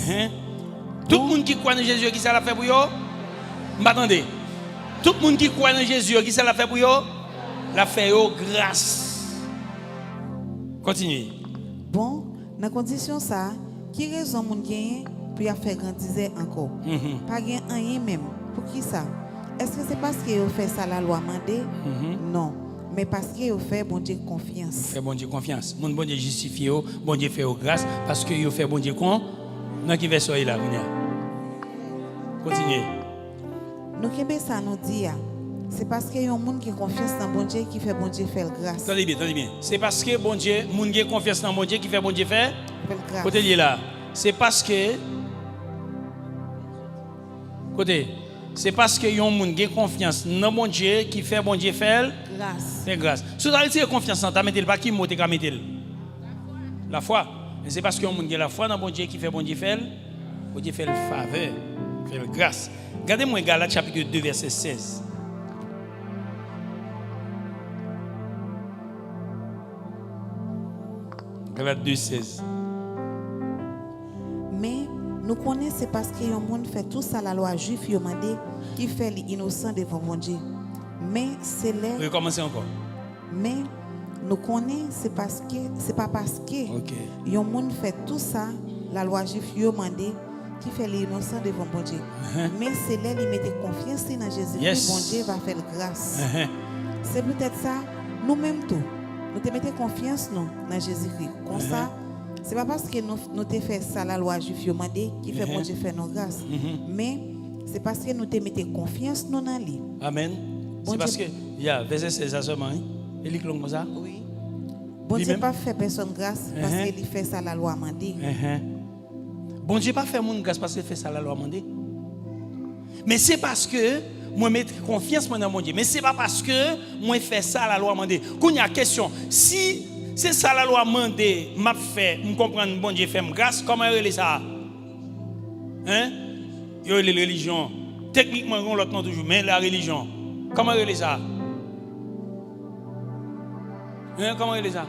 Tout le monde qui croit dans Jésus, qui ça l'a fait pour yo? M'attendez. Tout le monde qui croit dans Jésus, qui ça l'a fait pour yo? L'a fait yo grâce. Continuez. Bon, dans condition ça, qui raison moun gagne pour y faire grandir encore? Pas gain rien même. Pour qui ça? Est-ce que c'est parce que vous fait ça la loi mandé? Non. Mais parce que vous fait bon Dieu confiance. Fait bon Dieu confiance. Mon bon Dieu justifie, bon Dieu fait grâce parce que vous fait bon Dieu con. Dans qui verset là, continuez. Nous qui ça nous dit, c'est parce que y a un monde qui a confiance dans bon Dieu qui fait bon Dieu faire grâce. Attendez bien. C'est parce que bon Dieu, monde qui a confiance dans bon Dieu qui fait bon Dieu faire grâce. Côté là. C'est parce que côté c'est parce que y a un monde qui a confiance dans bon Dieu qui fait bon Dieu faire grâce. C'est grâce. Si vous avez confiance en ta mettez pas qui mot te mettre la foi. Et c'est parce que y a un monde qui a la foi dans bon Dieu qui fait bon Dieu faire bon Dieu fait le faveur, fait le grâce. Regardez-moi Galates chapitre 2 verset 16. Galates 2 16. Mais nous connaissons c'est parce que y a un monde fait tout ça la loi juive y demandé qui fait l'innocent devant bon Dieu. Mais c'est là. Recommencez encore. Mais nous connaissons c'est parce que c'est pas parce que y a un monde fait tout ça la loi juive y demandé qui fait l'innocent devant bon Dieu. Mais c'est là il mettait confiance dans Jésus-Christ, bon Dieu va faire grâce. C'est peut-être ça nous-mêmes tout. Nous te mettons confiance dans Jésus-Christ. Comme ça, c'est pas parce que nous te fait ça la loi juive demandé qui fait bon Dieu faire nos grâces. Mais c'est parce que nous te mettons confiance dans lui. Amen. Bon c'est parce que verset 16 seulement. Il lit comme ça. Oui. Bon Dieu pas fait personne grâce parce qu'il fait ça la loi demandé. Bon Dieu pas fait mon grâce parce qu'il fait ça la loi demandé. Mais c'est parce que moi mettre confiance dans mon Dieu. Mais c'est pas parce que moi fais ça la loi demandé. Quand il y a question, si c'est ça la loi demandé, m'a fait, me comprendre bon Dieu fait me grâce, comment il ça? Yo les religions. Techniquement on l'autre non toujours, mais la religion. Comment il ça? Comment il ça?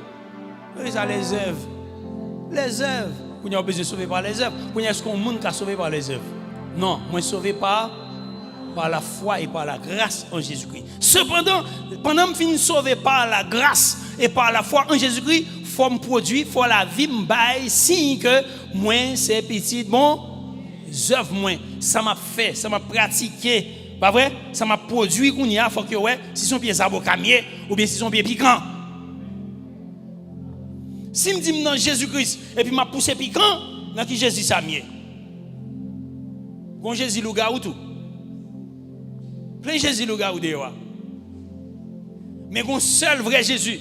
Il ça les œuvres. Les œuvres. Vous n'avez pas besoin de sauver par les œuvres. Vous n'avez pas monde qui a sauvé par les œuvres. Non, moi sauvé par la foi et par la grâce en Jésus-Christ. Cependant, pendant que je finis sauvé par la grâce et par la foi en Jésus-Christ, il faut me produire, il faut la vie me baille, signe que moi c'est petit, bon, œuvres moi, ça m'a fait, ça m'a pratiqué, pas vrai? Ça m'a produit qu'on y a, faut que ouais, si son pied sabocamier ou bien si son pied piquant. Si me dit non Jésus-Christ et puis m'a poussé piquant, dans qui Jésus ça mieux. Quand Jésus le gars ou tout. Plein Jésus le gars ou dehors. Mais un seul vrai Jésus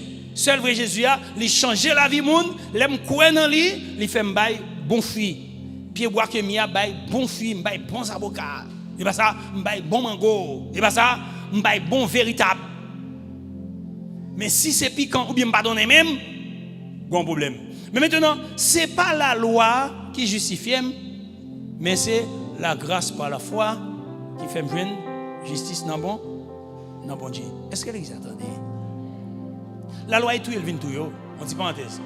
a, il change la vie monde, l'aime croire dans lui, il fait m'bail bon fruit. Pied bois que mia bail bon fruit, m'bail bon avocat. Et pas ça, m'bail bon mango. Et pas ça, m'bail bon véritable. Mais si c'est piquant ou bien pas donner même, bon problème. Mais maintenant, c'est pas la loi qui justifie, mais c'est la grâce par la foi qui fait me joindre justice dans bon Dieu. Est-ce que vous attendez? La loi est tout, elle vient tout. On dit parenthèse.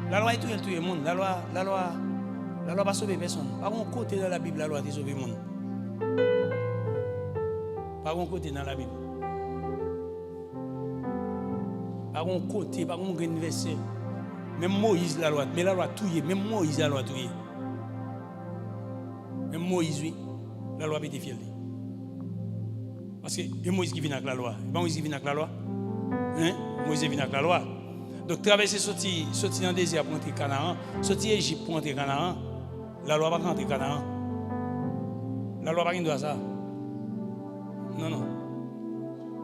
La loi est tout, elle tout le monde. La loi pas sauver personne. Par un côté dans la Bible, la loi a sauvé le monde. Par un côté dans la Bible. Par un côté, par un grand verset. Même Moïse la loi, mais la loi tout y est. Même Moïse la loi tout y est. Même Moïse, oui, la loi a été fière. Parce que c'est Moïse qui vient avec la loi. C'est pas Moïse qui vient avec la loi. Moïse vient avec la loi. Donc traverser sorti dans le désert pour entrer Canaan, sortir Égypte pour entrer Canaan, la loi va pas entrer Canaan. La loi va pas ça. Non.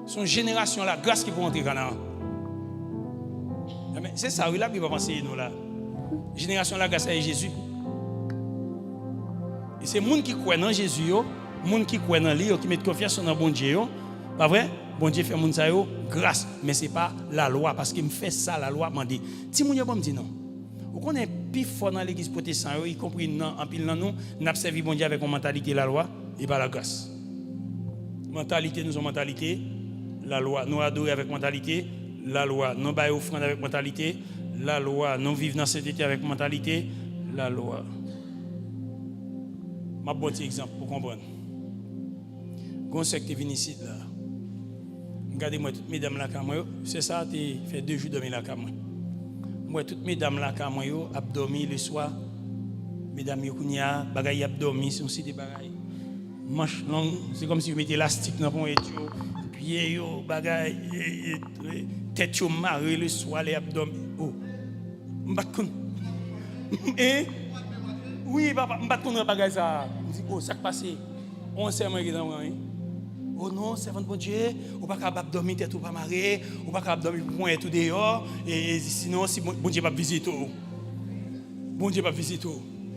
Son génération la grâce qui pour entrer Canaan. C'est ça, oui, la Bible va penser nous là. Génération la grâce à Jésus. Et c'est les gens qui croient dans Jésus, les gens qui croient dans lui, qui mettent confiance dans bon Dieu. Pas vrai? Bon Dieu fait moun sa yo grâce, mais ce n'est pas la loi, parce qu'il me fait ça, la loi m'a dit. Si moun yo pas me dit non. Vous connaissez plus fort dans l'église protestante, y compris en pile dans nous, n'a servi bon Dieu avec une mentalité la loi et pas la grâce. Mentalité, nous avons mentalité, la loi. Nous adorons avec mentalité, la loi. Nous baillons offrande avec mentalité, la loi. Nous vivons dans cette été avec mentalité, la loi. Je vais vous donner un exemple pour comprendre. Quand c'est que tu es venu ici, là. Regardez-moi toutes mes dames là, c'est ça, tu fait 2 jours dormir là, moi, toutes mes dames là, abdomi le soir, mesdames, kounya, bagay abdomi, c'est aussi des bagay. Manche longue, c'est comme si vous mettez élastique dans le pied, yo, bagay, tête yo marre le soir, les abdomen. Oh, m'batkoun. Oui, papa, m'batkoun dans bagay ça. Oh, ça qui passe. On sait moi qui dans moi. Oh non, servant de bon Dieu, ou pas capable dormir tête ou pas marrer, ou pas capable dormir point tout dehors, et sinon si bon Dieu pas visiter. Bon Dieu pas visiter.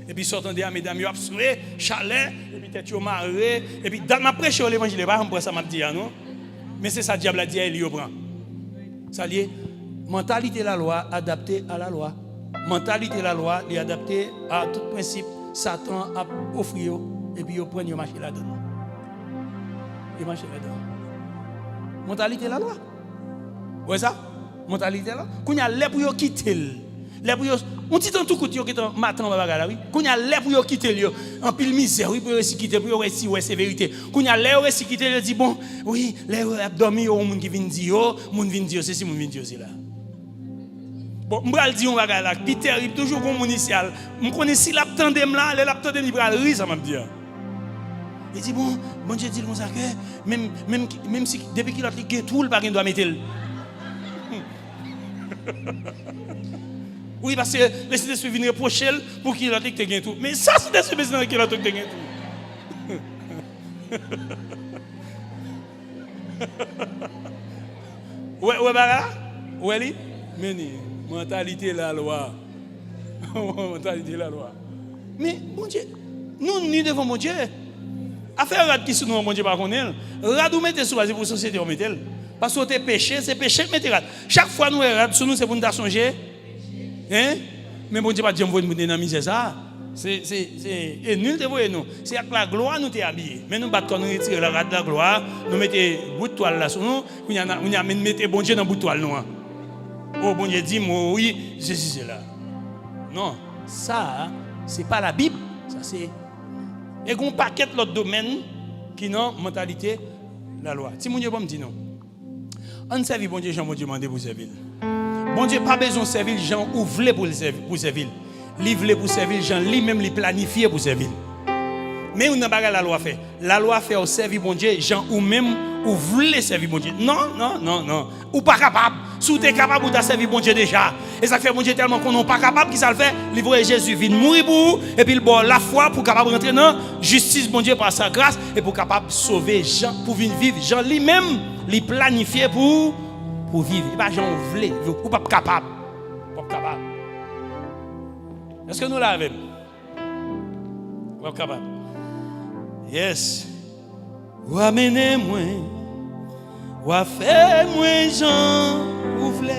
Et puis sortant de mesdames, yo absoué, chalet, et puis tête yo marrer, et puis dans ma prêche l'évangile pas on prend ça m'a dit non. Mais c'est ça diable a dit il yo prend. Ça lié mentalité la loi adaptée à la loi. Mentalité la loi est adaptée à tout principe Satan a offert et puis yo prend yo marcher là-dedans. Il marche là-dedans. Mentalité la loi. Ouais ça? Mentalité là. Quand y a l'air pour yo quitter. L'air pour yo on dit tant tout côté yo qui matin bagarre là oui. Quand y a l'air pour yo quitter yo en pile misère oui pour yo quitter pour yo réussir ouais c'est vérité. Quand y a l'air réussir quitter yo dit bon oui l'air abdomen yo monde qui vient dire yo, monde vient dire c'est si monde vient dire c'est là. Bon m'bral dit on bagarre là qui terrible toujours comme initial. Me connais si l'attendem là, l'attendem il bral ri ça m'a dit. Il dit bon Dieu dit comme ça que même si depuis qu'il a cliqué tout le bagage doit mettre. Oui parce que laissez se venir reprocher pour qu'il a cliqué gain tout. Mais ça c'est des besoin qu'il a cliqué gain tout. Ouais bara? Ouais li? Meni mentalité la loi. Mentalité la loi. Mais bon Dieu, nous ni devant mon Dieu. Affaire rad qui sous nous, mon Dieu, pas connaître. Rad ou mettez sous pour société, on mettez. Parce que c'est péché, mettez rad. Chaque fois nous rad sous nous, c'est pour nous songer. Hein? Mais bon Dieu, pas dire vous nous dans la misère ça. C'est et nul te voyez nous. C'est avec la gloire nous t'es habillé. Mais nous battons nous retirer la rad de la gloire, nous mettez bout de toile là sur nous, on y a mettez bon Dieu dans bout de toile nous. Oh bon Dieu dit moi oui, c'est là. Non, ça c'est pas la Bible, ça c'est et qu'on paquet l'autre domaine qui non mentalité la loi. Si mon Dieu pas me dit non. On servir bon Dieu Jean bon Dieu mandé pour servir. Bon Dieu pas besoin de servir Jean ou voulait pour servir. Li voulait pour servir Jean lui-même li planifié pour servir. Mais on n'a pas la loi fait. La loi fait au servir bon Dieu Jean ou même ou voulez servir bon Dieu. Non. Ou pas capable. Si vous êtes capable ou t'as servi bon Dieu déjà. Et ça fait bon Dieu tellement qu'on n'est pas capable qui ça le fait. Livrer Jésus vient mourir pour vous et puis bon la foi pour capable rentrer dans justice bon Dieu par sa grâce et pour capable sauver Jean pour vivre Jean lui-même li planifié pour vivre. Et pas Jean voulait ou pas capable. Pas capable. Est-ce que nous l'avons? Pas capable. Yes. Ou amenez-moi, ou fait-moi Jean, ou voulez,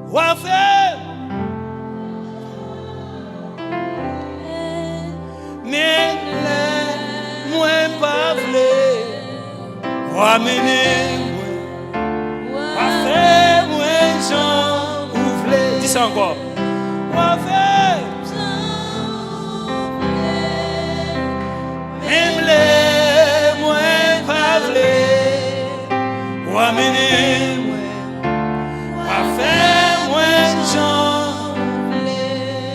ou fait. Mais moi pas voulez, ou amenez-moi, ou fait-moi Jean, ou voulez. Dis ça encore. Ou fait. Même les moins parlés, ou amener, ou faire moins Jean.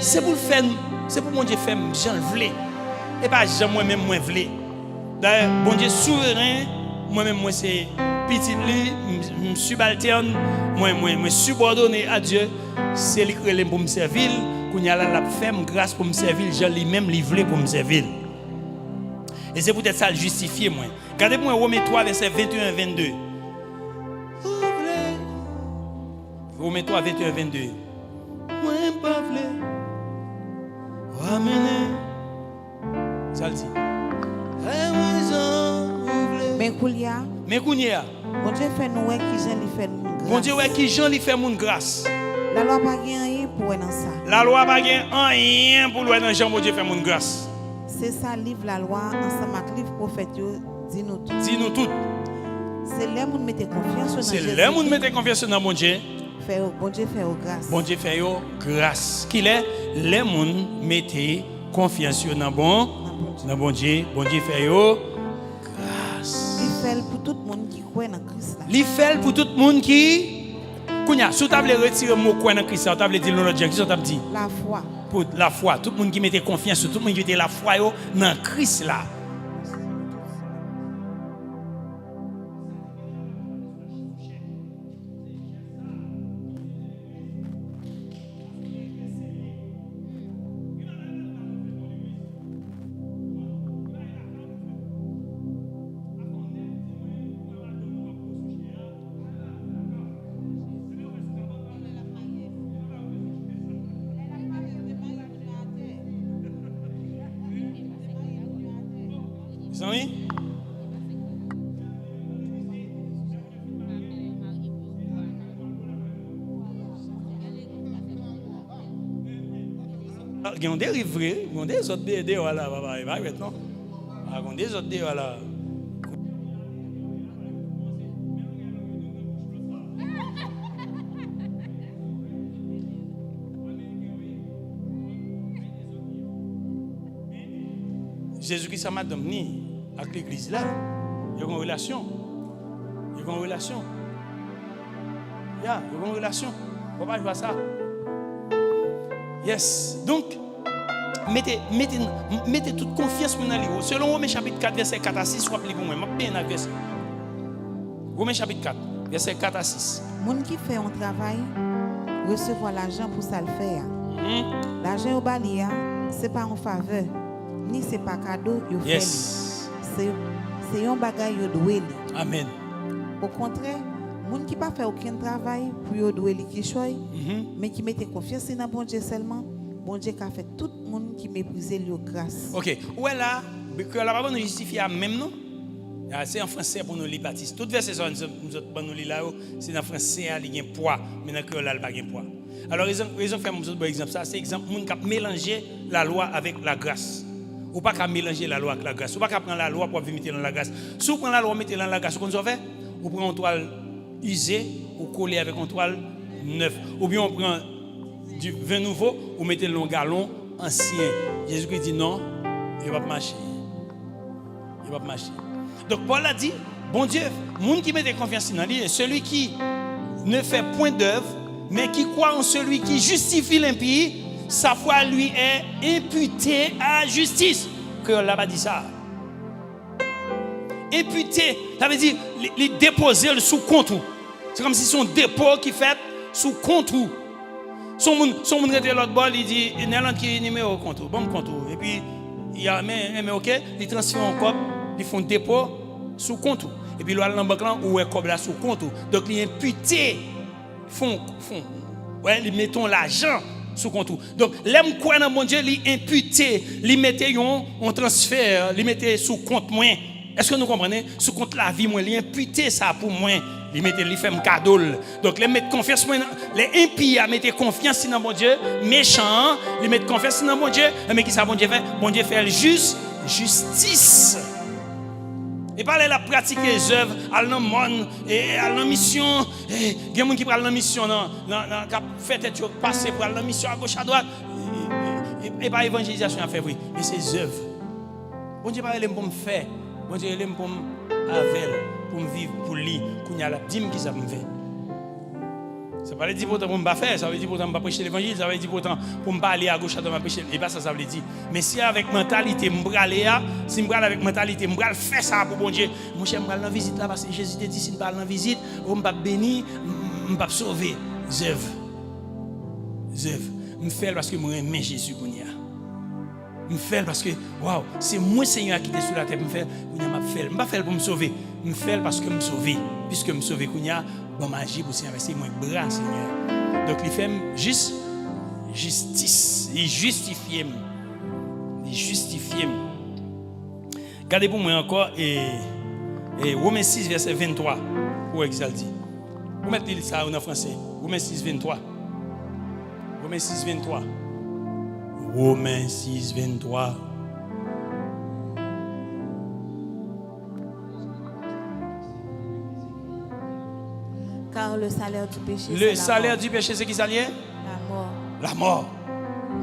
C'est pour le faire, c'est pour mon Dieu faire Jean le voulait. Et pas Jean moi-même moi voulais. D'ailleurs, bon Dieu souverain, moi-même moi c'est petit lui, subalterne, moi subordonné à Dieu, c'est lui qui pour me servir, qu'on y a la femme grâce pour me servir, Jean lui-même lui voulait pour me servir. Et c'est peut-être ça le justifier moi. Regardez-moi Romains 3 verset 21 22. Romains 3 21 22. Moi pas vle. Ramener. le dit. Mais Koulia. Bon Dieu fait nous qui Jean lui fait grâce. Bon Dieu qui Jean lui fait mon grâce. La loi pas rien pour dans ça. La loi pas rien pour dans Jean bon Dieu fait mon grâce. C'est ça livre la loi ensemble avec livre prophète dit nous tout. Dis nous tout. C'est là où nous mettons confiance dans Jésus. C'est là où nous mettons confiance dans mon Dieu. Bon Dieu fait grâce. Bon Dieu fait grâce. Qu'il est les moun mettez confiance dans bon Dieu. Bon Dieu fait grâce. Il fait pour tout le monde qui croit dans Christ là. Il fait pour tout le monde qui Kounya, si tu as retiré mot croit dans Christ, tu as dit l'autre Dieu, qu'est-ce que tu as dit? La foi. Pour la foi, tout le monde qui mettait confiance, tout le monde qui mettait la foi dans Christ là. Oui? Il y a des rivières, il y a des autres BD, voilà, maintenant. Il y a des autres BD, voilà. Jésus-Christ a madame ni avec l'église là, il y a une relation. Il y a une relation. Il y a une relation. Pourquoi je vois ça? Yes. Donc, mettez toute confiance dans lui. Selon Romains chapitre 4, verset 4 à 6, rappelez pour moi. Je bien verset. Romains chapitre 4, verset 4 à 6. Moun qui fait un travail, recevoir l'argent pour ça le faire. L'argent au balia, ce n'est pas en faveur, ni ce n'est pas cadeau. Yes. C'est un bagage qui doit. Amen. Au contraire, moun qui pas fait aucun travail pour yo doit qui choy, mais qui mette confiance dans bon Dieu seulement, bon Dieu qui a fait tout le monde qui méprise lui grâce. OK. Où est là que la parole nous justifie même non? C'est en français pour nous les baptistes. Tout verset ça nous lit là, c'est en français il y a un poids, mais dans créole là il pas un poids. Alors raison faire mon exemple ça, c'est exemple moun qui a mélangé la loi avec la grâce. Ou pas qu'à mélanger la loi avec la grâce. Ou pas qu'à prendre la loi pour mettre dans la grâce. Si vous prenez la loi mettre dans la grâce, vous fait, vous prenez une toile usée ou collée avec une toile neuve. Ou bien on prend du vin nouveau ou mettez le galon ancien. Jésus-Christ dit non, il ne va pas marcher. Il ne va pas marcher. Donc Paul a dit, bon Dieu, monde qui met confiance dans lui, celui qui ne fait point d'œuvre, mais qui croit en celui qui justifie l'impie, sa foi lui est imputée à justice. Que l'a pas dit ça. Imputé, ça veut dire les déposer sous compte. C'est comme si son dépôt qui fait sous compte. Son monde rete l'autre bord, il dit n'importe qui numéro compte, bon compte. Et puis il y a mais OK, ils transfèrent en cop, ils font dépôt sous compte. Et puis là dans banque là ou est comme là sous compte. Donc ils imputé font ouais, ils mettons l'argent sous compte. Donc l'aime quoi dans mon Dieu, il imputé, il mettait on transfert, il mettait sous compte moins. Est-ce que nous comprenez? Sous compte la vie moi, il imputé ça pour moi. Il mettait li fait un cadeau. Donc les mettre confiance les impies à mettre confiance dans mon Dieu, méchant, les mettre confiance dans mon Dieu, mais qui ça bon Dieu fait? Bon Dieu fait justice. Et pas la pratiquer les œuvres, aller dans le monde, et aller dans la mission. Il y a des gens qui prennent la mission, qui fait tête passer pour aller dans la mission à gauche, à droite. Et pas évangélisation à faire, oui. Mais c'est œuvres. Bon Dieu, il aime pour me faire. Bon Dieu, il aime pour me avec, pour me vivre, pour lui. Qu'il y a la dîme qui ça me fait. Ça ne veut pas dire pour me faire, ça veut dire pour me prêcher l'évangile, ça veut dire pour me aller à gauche à droite prêcher. Et pas ça veut dire. Mais si avec mentalité, si je me avec mentalité, je vais faire ça pour bon Dieu. Mon cher, je vais aller en visite là parce que Jésus te dit si je vais aller en visite, je vais bénir, je vais sauver. Zève. Je fais parce que je aime Jésus. Je fais parce que, waouh, c'est moi Seigneur qui est sur la terre. Je fais pas faire pour me sauver. Je fais parce que je me sauve. Puisque je me sauve, bon magie pour Seigneur, c'est mon bras Seigneur. Donc il fait justice, il justifie. Regardez pour moi encore et Romains 6 verset 23 pour exalter. Vous mettez ça en français. Romains 6 23. Romains 6 23. Romains 6 23. Car le salaire du péché, Le salaire du péché, c'est qui ça lié? La mort. La mort.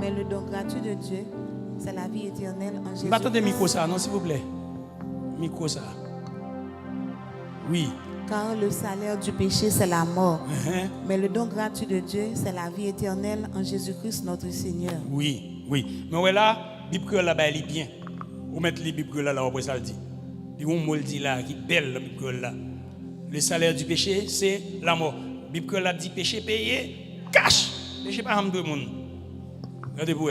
Mais le don gratuit de Dieu, c'est la vie éternelle en Jésus. Attendez micro ça, non, s'il vous plaît. Micro ça. Oui. Car le salaire du péché, c'est la mort. Mais le don gratuit de Dieu, c'est la vie éternelle en Jésus-Christ, notre Seigneur. Oui, oui. Mais voilà, la Bible là-bas, elle est bien. Vous mettez les Bibles là, après ça le dit. Il y a un mot dit là, qui est belle, la Bible là. Le salaire du péché, c'est la mort. La Bible là dit péché payé, cash. Péché pas de monde. Regardez-vous.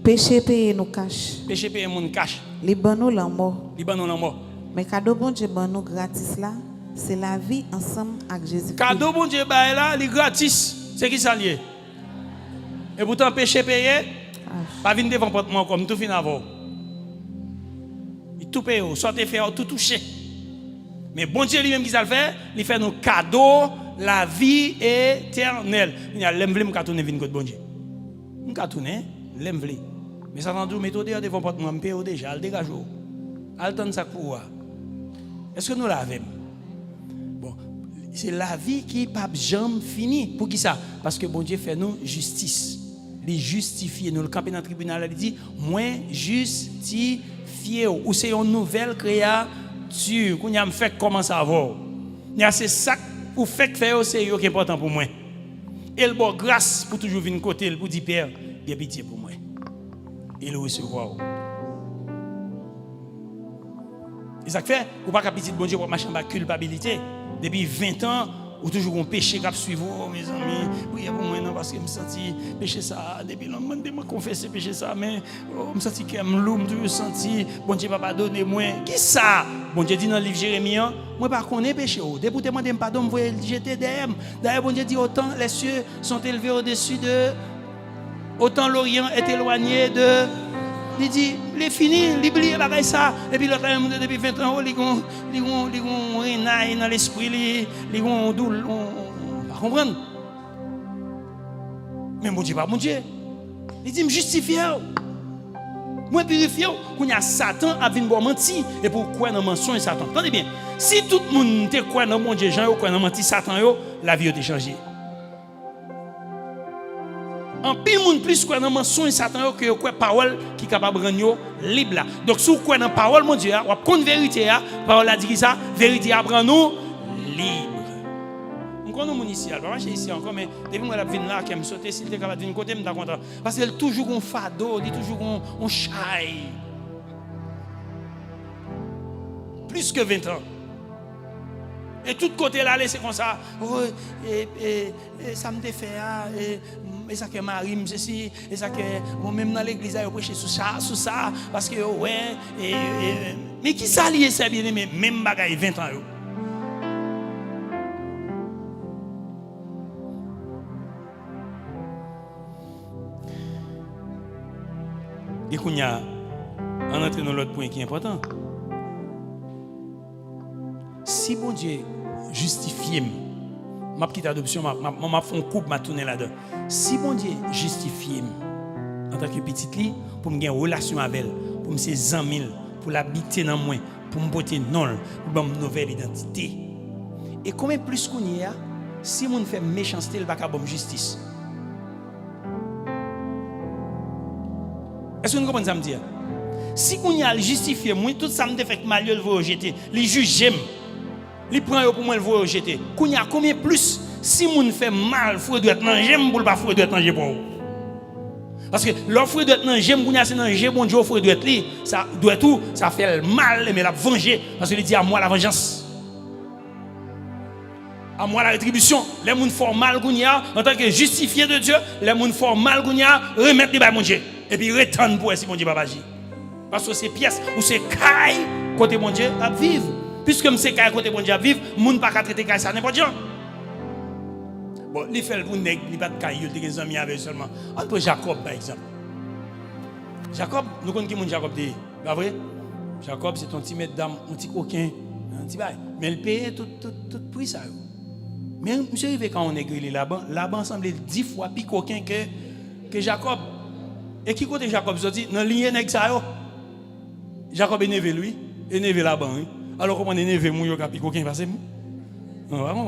Péché payé nous cache. Péché payé monde cash. Les nous la mort. Les nous la mort. Mais cadeau bon Dieu nous gratis là, c'est la vie ensemble avec Jésus. Cadeau bon Dieu là, les gratis. C'est qui ça lié? Et pourtant péché payé, pas venir devant portement comme tout fin avant. Il tout paye, sortez faire tout toucher. Mais bon Dieu lui-même qui ça le fait, il fait nos cadeaux, la vie éternelle. Il y a l'emblème qui a tourné vinn côté bon Dieu. On a tourné l'emblème. Mais ça t'a dit méthode devant portement me paye déjà, le dégage. Attends ça pour. Est-ce que nous l'avons? Bon, c'est la vie qui pas jamais fini. Pour qui ça? Parce que bon Dieu fait nous justice. Il justifie nous. Le camp dans le tribunal il dit moins justifié ou c'est une nouvelle créature. Qu'on y a fait commencer à voir. C'est ça pour faire c'est qui est important pour moi. Et le bon grâce pour toujours venir côté pour dire Père, il pitié pour moi. Et le recevoir. Et ça fait, ou pas qu'à petit bon Dieu pour marcher en culpabilité. Depuis 20 ans, ou toujours un péché qui suivre mes amis. Oui, pour moi non parce que me senti péché ça depuis longtemps de me confesser péché ça mais me senti que me toujours senti bon Dieu pas donner moi. Qui ça? Bon Dieu dit dans le livre Jérémie, moi pas connais péché. Depuis demander pardon, me voyez jeter derrière. D'ailleurs bon Dieu dit autant les cieux sont élevés au-dessus de autant l'Orient est éloigné de. Il dit, il est fini, il oublie ça. Et puis l'autre, depuis 20 ans, il a renaille dans l'esprit, il a doule. Pas comprendre. Mais mon Dieu, pas mon Dieu. Il dit, me justifier. Moi, purifier. Quand il y a Satan à venir mentir. Et pourquoi dans mensonge Satan? Attendez bien. Si tout le monde te croit dans mon Dieu, Jean, ou croit dans mentir Satan, la vie a changé. En pile monde plus quoi dans mensonge Satan que quoi parole qui capable rendre libre là. Donc si vous croyez dans parole mon Dieu, vous connaissez vérité parole a dit ça, vérité apprend nous libre. On connaît mon ici, pas marcher ici encore mais depuis moi la vinn là qui me sauter s'il était capable d'une côté me ta content parce qu'elle toujours un fado, il toujours un shy. Plus que 20 ans. Et tout côté là c'est comme ça. Oh, et ça me fait et ça que Marie me ceci et ça que même dans l'église je prêcher sur ça parce que ouais mais qui ça lié ça bien aimé même bagaille 20 ans yo. Et qu'on y a on entre dans l'autre point qui est important. Si bon Dieu justifie ma petite adoption, ma font couple, m'a tourné là-dedans. Si bon Dieu justifie en tant que petite lit, pour me gagner une relation avec elle, pour me ses amis, pour l'habiter dans moi, pour me porter non, pour me nouvelle identité. Et combien plus qu'on y a, si mon fait méchanceté, il va pas bonne justice. Est-ce que vous comprenez ça me dire? Si qu'on y a justifié, moi tout ça me fait mal, il va rejeter, il juge j'aime. Il prend pour moi le voie jeter. Combien plus si moun fait mal, faut doit être dans j'aime pour pas faut doit être dans pour. Parce que l'offre doit être dans j'aime kounya c'est dans j'ai bon Dieu faut doit être li, ça doit tout, ça fait mal mais la venger parce qu'il dit à moi la vengeance. À moi la rétribution. Les moun font mal kounya en tant que justifié de Dieu, les moun font mal kounya remettre les ba mon Dieu et puis retendre pour si mon Dieu pas agir. Parce que c'est pièce ou c'est caille côté mon Dieu à vivre. Puisque je sais qu'à côté de mon Dieu vivre, je ne peux pas traiter ça n'importe quoi. Bon, il fait le pour nègre, il pas de caillou, il des amis avec seulement. Entre Jacob par exemple. Jacob, nous connaissons qui mon Jacob dit, pas vrai? Jacob, c'est ton petit maître d'âme, un petit coquin, un petit bail. Mais il payait tout prix ça. Mais monsieur arrivé quand on est grillé Laban semblait 10 fois plus coquin que Jacob. Et qui côté Jacob sorti dans ligne nèg ça yo. Jacob est énervé lui, énervé Laban. Alors comment énervé mon yo plus coquin parce non, vraiment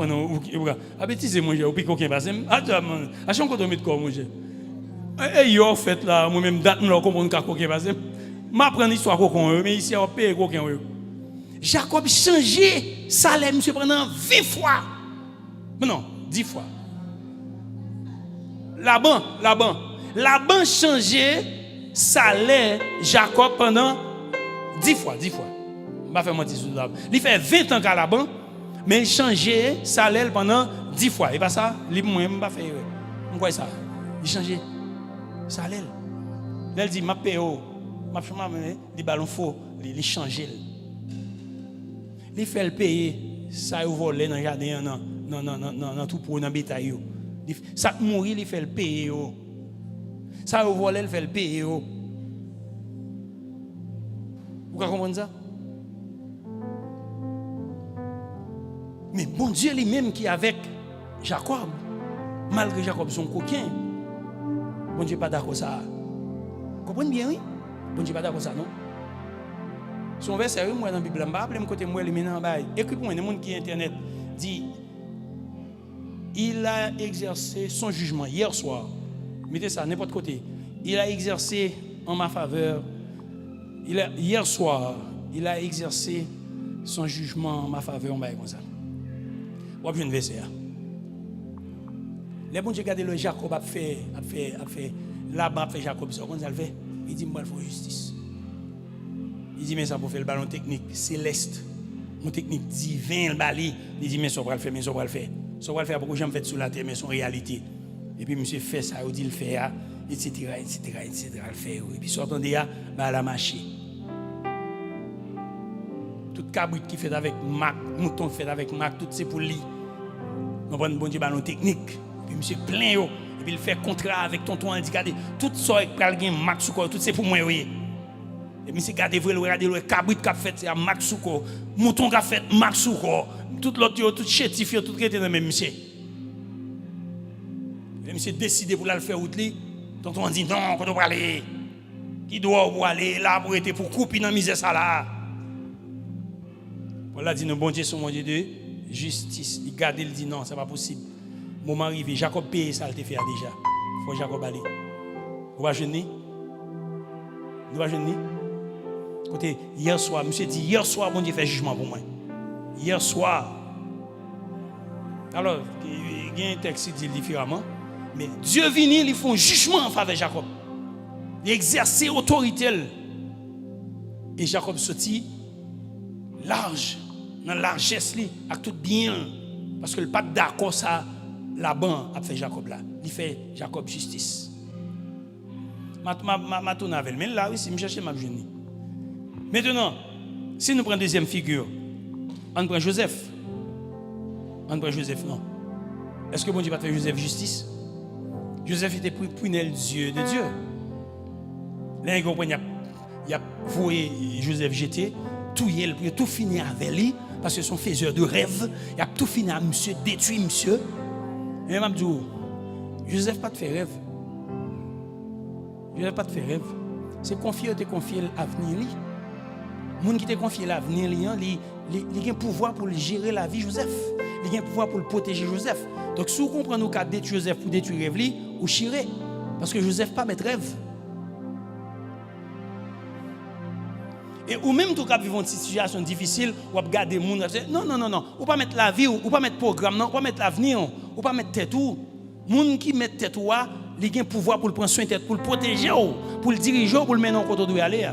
ah petit c'est moi j'ai plus coquin parce à chaque fois on met quoi moi j'ai. Et yo fait là moi même date là comment on coquin parce m'apprendre histoire coquin mais ici on paye coquin. Jacob changé salaire monsieur pendant 20 fois. Non, 10 fois. Laban changé salaire Jacob pendant 10 fois. Je ne vais pas faire mentir sur Laban. Il fait 20 ans qu'à Laban, mais il changé salaire pendant 10 fois. Et pas ça, moi, je ne vais pas faire. Pourquoi ça? Il changé salaire. Il dit, je paye, je ballon faux, il changé. Il fait le payer, ça il volé dans le jardin, non, tout pour dans bétail. Ça mourir, il fait le payer. Ça il volé, il fait le payer. Vous comprenez ça? Mais bon Dieu lui-même qui est avec Jacob, malgré Jacob son coquin, bon Dieu pas d'accord ça. Vous comprenez bien, oui? Bon Dieu pas d'accord ça, non? Son verset, moi dans la Bible, je vais appeler côté moi, écrit pour moi, les gens qui internet dit il a exercé son jugement hier soir. Mettez ça n'importe côté. Il a exercé en ma faveur. Hier soir, il a exercé son jugement en ma faveur. On va comme ça. On va bien verset. Les bons Dieu regardez le Jacob a fait là-bas a fait Jacob ça comment ça le fait? Il dit moi il faut justice. Il dit mais ça pour faire le ballon technique céleste. Mon technique divin le bali, il dit mais ça va le faire, mais ça va le faire. Ça va le faire beaucoup de gens fait sur la terre mais son réalité. Et puis monsieur fait ça, il dit le fait etc. le fait et puis sortant de là, la marché. Toute cabrit qui fait avec Mac, mouton fait avec Mac, tout c'est pour lui. On prend bon Dieu ballon technique. Puis monsieur plein yo et puis il fait contrat avec tonton handicapé. Tout ça avec pral gen Mac sous tout c'est pour moi oui. Et monsieur regardez le cabrit qui a fait c'est Mac sous mouton qui a fait Mac sous tout l'autre tout chétif tout était dans même monsieur. Et monsieur décidé pour la faire route li. Tonton dit non, qu'on doit aller. Qui doit aller là pour être pour couper dans misère ça là. Voilà dit non bon Dieu son mon Dieu de justice. Il garde il dit non, c'est pas possible. Moment arrivé, Jacob paye ça, il te fait déjà. Faut Jacob aller. Vous va jeûner? Vous va jeûner? Écoutez, hier soir, monsieur dit hier soir, bon Dieu fait jugement pour moi. Hier soir. Alors, il y a un texte qui dit différemment. Mais Dieu vient, il fait un jugement en faveur de Jacob. Il exerce autorité. Et Jacob sortit large, dans la largesse, avec tout bien. Parce que le pas d'accord ça. Laban a fait Jacob là. Il fait Jacob justice. Ma tourne avec mais là aussi, je cherche ma jeune. Maintenant, si nous prenons deuxième figure, on prend Joseph. On prend Joseph, non. Est-ce que bon Dieu va faire Joseph justice? Joseph était prunel Dieu de Dieu. Là, il a voué Joseph jeter, tout fini avec lui, parce que son faiseur de rêve, il a tout fini à monsieur, détruit monsieur. Et je dis, Joseph pas de faire rêve. Joseph pas de faire rêve. C'est confier l'avenir. Les gens qui te confient l'avenir, ils ont le pouvoir pour gérer la vie de Joseph. Ils ont le pouvoir pour le protéger Joseph. Donc si vous comprenez nous qu'à détruire Joseph pour détruire rêve, ou chirez. Parce que Joseph pas mettre rêve. Et ou même tout cas vivre une situation difficile, ou garder monde, non, ou pas mettre la vie, ou pas mettre programme, non, ou pas mettre l'avenir, ou pas mettre tête ou. Monde qui met tête ou il a un pouvoir pour le prendre soin de tête, pour le protéger, pour le diriger, pour le mener en côté où il doit aller.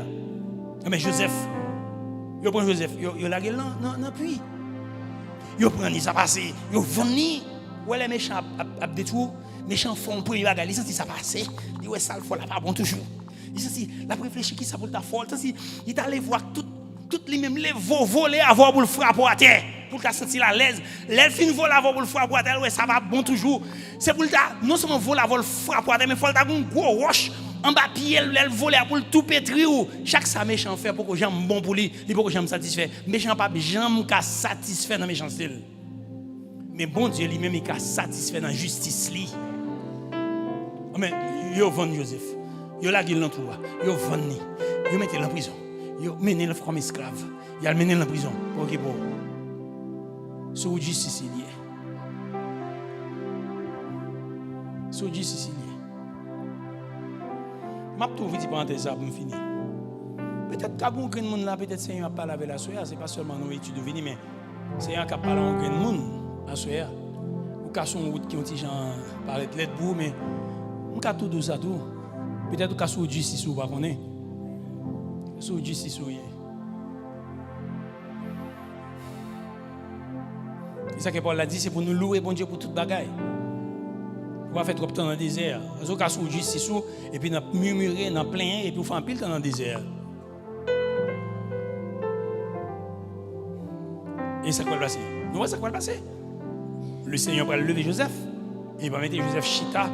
Mais Joseph, il prend Joseph, il la gueule non puis. Il prend ça passer, il vend ou les méchants a détruit, méchants font pour il va regarder ça passer. Il ouais ça le faut là pas bon toujours. Il dit la réfléchir qui ça pour ta folle, il est allé voir toutes les mêmes les voler avoir pour le frapper à terre, pour qu'à sentir la l'aise. Les fin voler avoir pour le frapper à terre, ouais ça va bon toujours. C'est pour non seulement voler avoir le frapper à terre, mais faut le un gros roche en bas pied, elle vole pour tout pétrir. Chaque ça méchant fait pour que j'aime bon pour lui, pour que j'aime satisfait. Méchant pas j'aime qu'à satisfait dans méchanceté. Mais bon Dieu lui-même il a satisfait dans justice li. Mais yo vend Joseph. Yo la gueule dans tout. Yo vend ni. Yo mettez en prison. Yo mené le comme esclave. Il a mené en prison. OK bon. Sous justice lié. Sous justice lié. M'a trouvé petit parenthèse pour finir. Peut-être qu'à bon grand monde là peut-être Seigneur a parlé avec la soeur, c'est pas seulement nos études de venir mais Seigneur a parlé avec grand monde la soeur. Ou ka son route qui ont petit gens parler de l'aide pour mais on ka tout ça tout. Peut-être qu'à sous justice ou pas connaît. Sous justice ou c'est ça que Paul a dit, c'est pour nous louer bon Dieu pour toute bagaille. On va faire trop de temps dans le désert. On va faire justice et puis on murmurer, on plaindre et puis on fait un pile temps dans le désert. Et ça va passer. Nous voyons ça va passer. Le Seigneur va lever Joseph et il va mettre Joseph Chita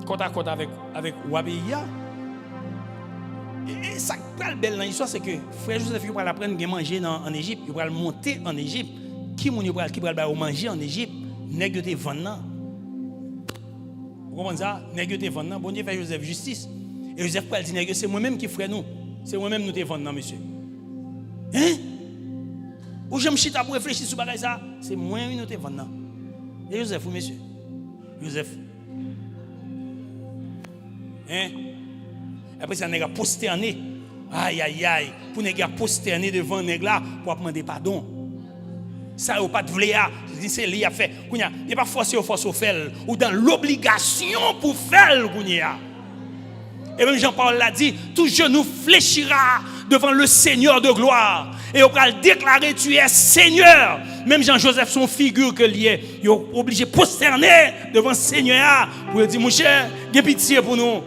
côte à côte avec Wabéia. Et ça qui est belle dans l'histoire, c'est que frère Joseph il va apprendre à manger en Égypte, il va monter en Égypte. Qui va manger en Égypte? Nèg te vendre. Vous comprenez ça? Nèg te vendre. Bon Dieu fait Joseph justice. Et Joseph va dire nèg c'est moi-même qui frère nous. C'est moi-même nous te vendre monsieur. Hein? Ou j'aime chita pour réfléchir sur bagay ça, c'est moi-même nous te vendre. Et Joseph ou monsieur? Joseph. Hein? Après ça nèg a posterné. Aïe aïe aïe, pour nèg a posterné devant nèg là pour demander pardon. Ça ou pas de vléa, c'est lui a fait. Il n'est pas forcé au force au faire ou dans l'obligation pour faire. Et même Jean-Paul l'a dit, tout genou fléchira devant le Seigneur de gloire. Et on va le déclarer, tu es Seigneur. Même Jean-Joseph, son figure que lié, il est obligé de prosterner devant le Seigneur pour dire, mon cher, il y a pitié pour nous.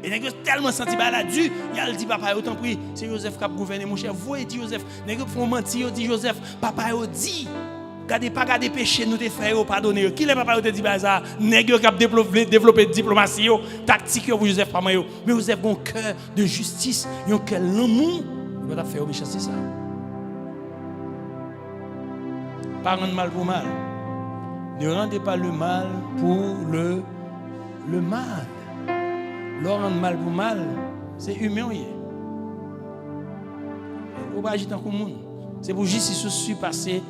Et nèg tellement senti baladu, il a dit papa autant pris, c'est Joseph qui a gouverné mon cher. Vous dit Joseph, nèg font mentir, dit Joseph, papa yo dit, gardez pas garder péché nous te faire pardonner. Qui les papa yo te dit ça, nèg qui a développer diplomatie tactique pour Joseph pas yo. Mais Joseph bon cœur de justice, un cœur l'amour, il va faire méchant c'est ça. Pas rendre mal pour mal. Ne rendez pas le mal pour le mal. L'or rendre mal pour mal, c'est humain. On ne va pas agir dans le monde. C'est pour justice je suis passé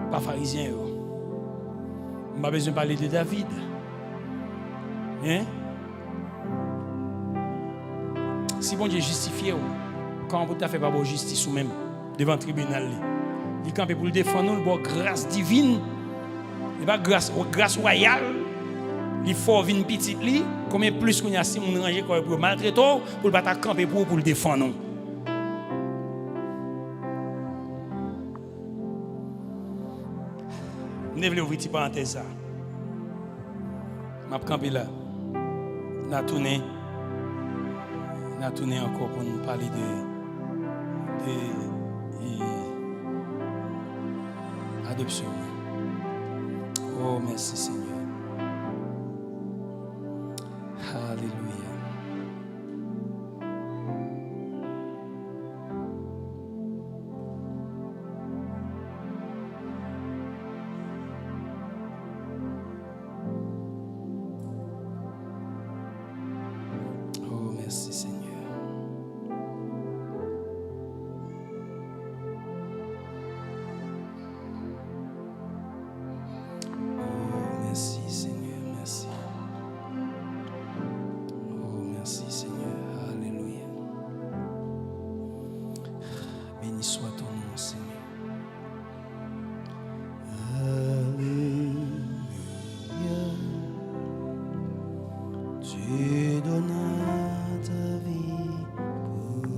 par pharisien. On n'a pas besoin de parler de David. Hein? Si bon Dieu justifie, quand on ne fait pas de justice ou même devant le tribunal, il campe pour le défendre, pour grâce divine, et pas grâce royale. Il faut venir petit li, combien plus qu'on y a si on ranger pour maltraiter pour pas camper pour le défendre. Ne voulez ouvrir petite parenthèse ça. M'a camper là. N'a tourné encore pour nous parler de adoption. Oh merci Seigneur. Alléluia. Oh, merci Seigneur. Oh, merci Seigneur. Merci. Merci Seigneur, alléluia. Béni soit ton nom Seigneur. Alléluia. Tu donnes ta vie pour moi.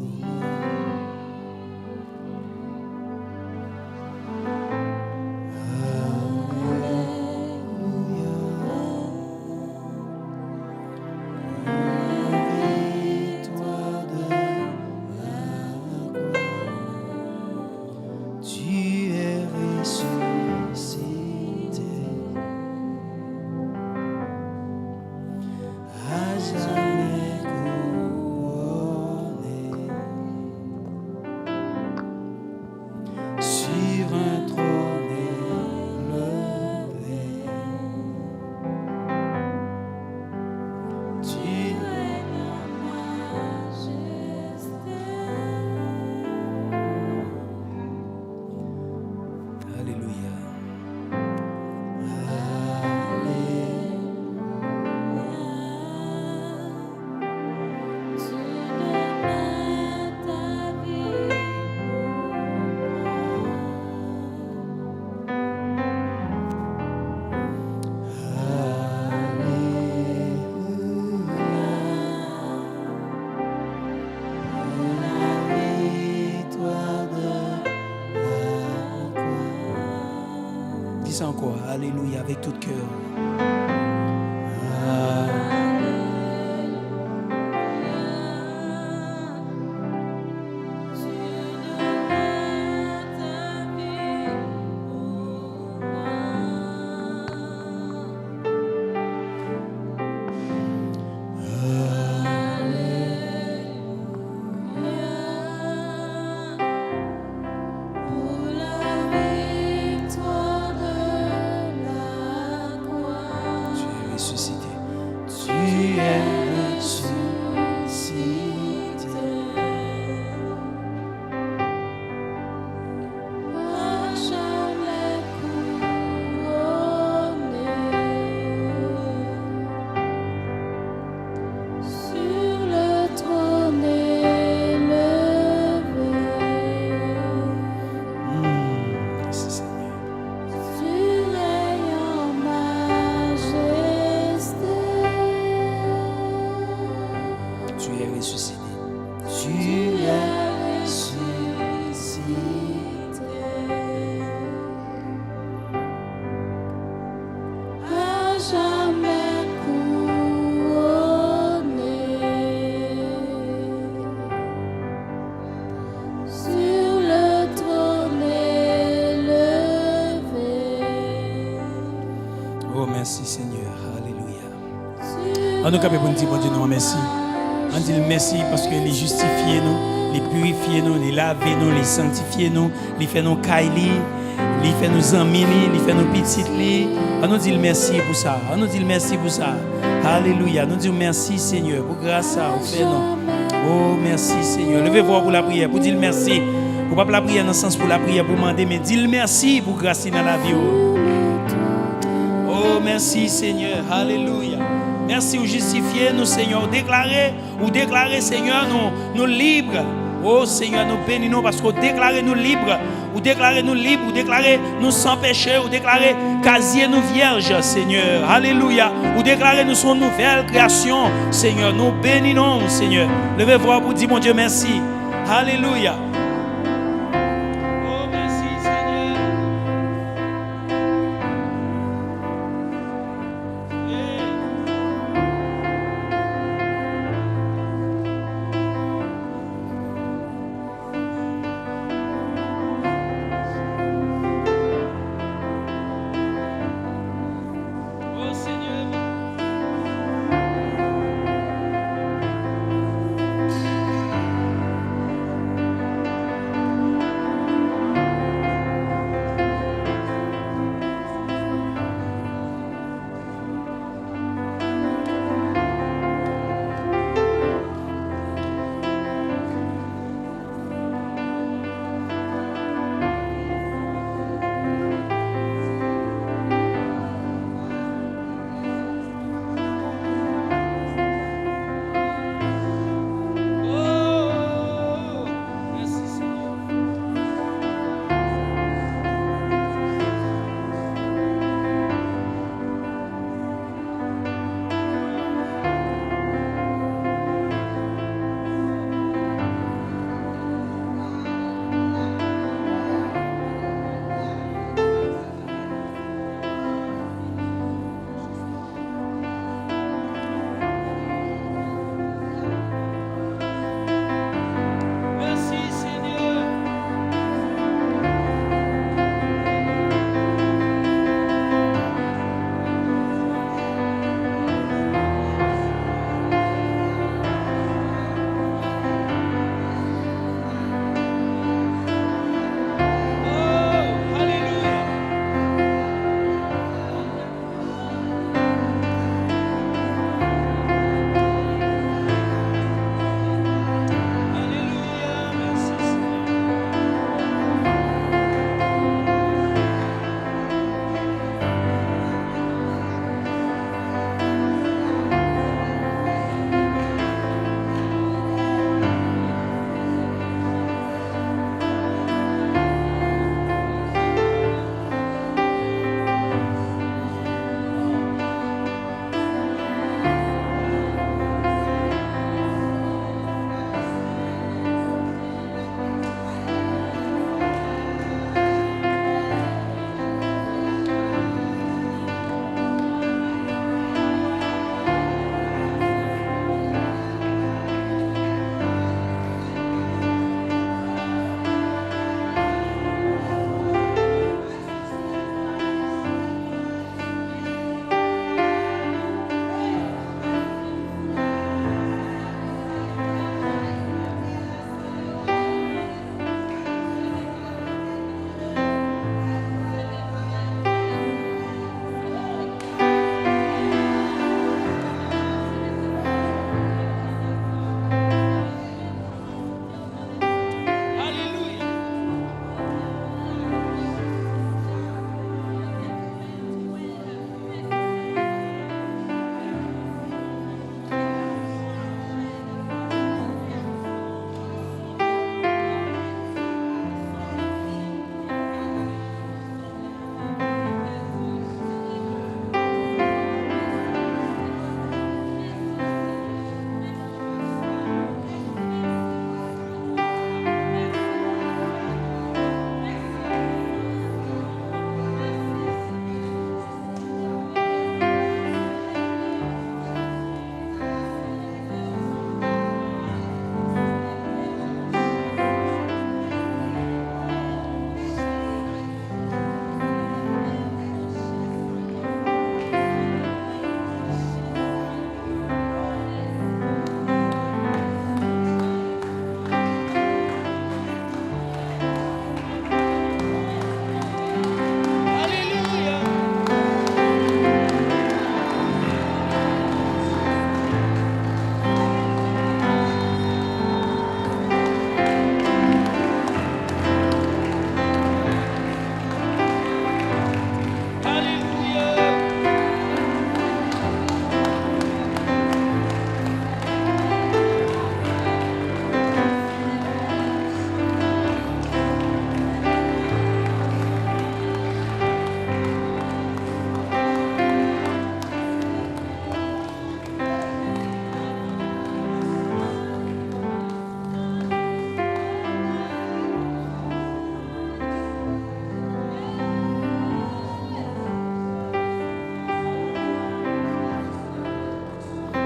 ça encore. Alléluia, avec tout cœur. Merci Seigneur, alléluia. En nous capable pour nous dire bon Dieu nous merci. On dit merci parce que les justifier nous, les purifier nous, les laver nous, les sanctifier nous, les faire nous kaili, les faire nous amis, les faire nous petites li. On nous dit merci pour ça. On nous dit merci pour ça. Alléluia. Nous disons merci Seigneur pour grâce à vous fait nous. Oh merci Seigneur. Levez-vous pour la prière, pour dire merci. Pour pas la prière dans le sens pour la prière pour demander mais dire merci pour grâce dans la vie. Oh, merci Seigneur, alléluia. Merci pour justifier nous, Seigneur. Déclarer, Seigneur, nous libres. Oh, Seigneur, nous bénissons parce que déclarer nous libres. Ou déclarer nous sans péché. Ou déclarer casier nous vierges, Seigneur. Alléluia. Ou déclarer nous son nouvelle création, Seigneur. Nous bénissons, Seigneur. Levez-vous pour dire, mon Dieu, merci. Alléluia.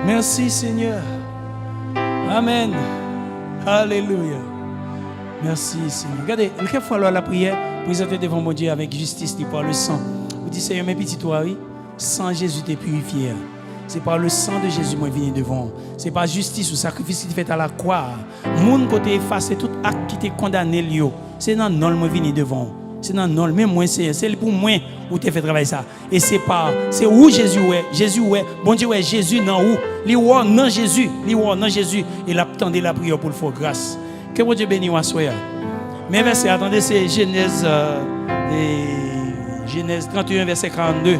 Merci Seigneur. Amen. Alléluia. Merci Seigneur. Regardez, quelquefois la prière, présenter devant mon Dieu avec justice, dit par le sang. Vous dites Seigneur, mes petits toits, oui, sans Jésus t'es purifié. C'est par le sang de Jésus moi venu devant. C'est par justice ou sacrifice qui fait à la croix. Mon côté effacé tout acte qui t'est condamné lui. C'est dans non moi venu devant. C'est dans non même moi c'est pour moi où t'es fait travailler ça. Et c'est où Jésus est. Jésus est. Bon Dieu est Jésus dans où? Li ou non Jésus, et l'attendez la prière pour le faire grâce. Que mon Dieu bénisse à soi. Mais verset attendez c'est Genèse 31 verset 42.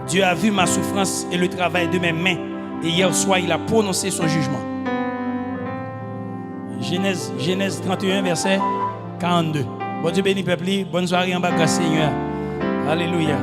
Dieu a vu ma souffrance et le travail de mes mains. Et hier soir, il a prononcé son jugement. Genèse 31, verset 42. Bon Dieu béni, peuple. Bonne soirée en bas, grâce Seigneur. Alléluia.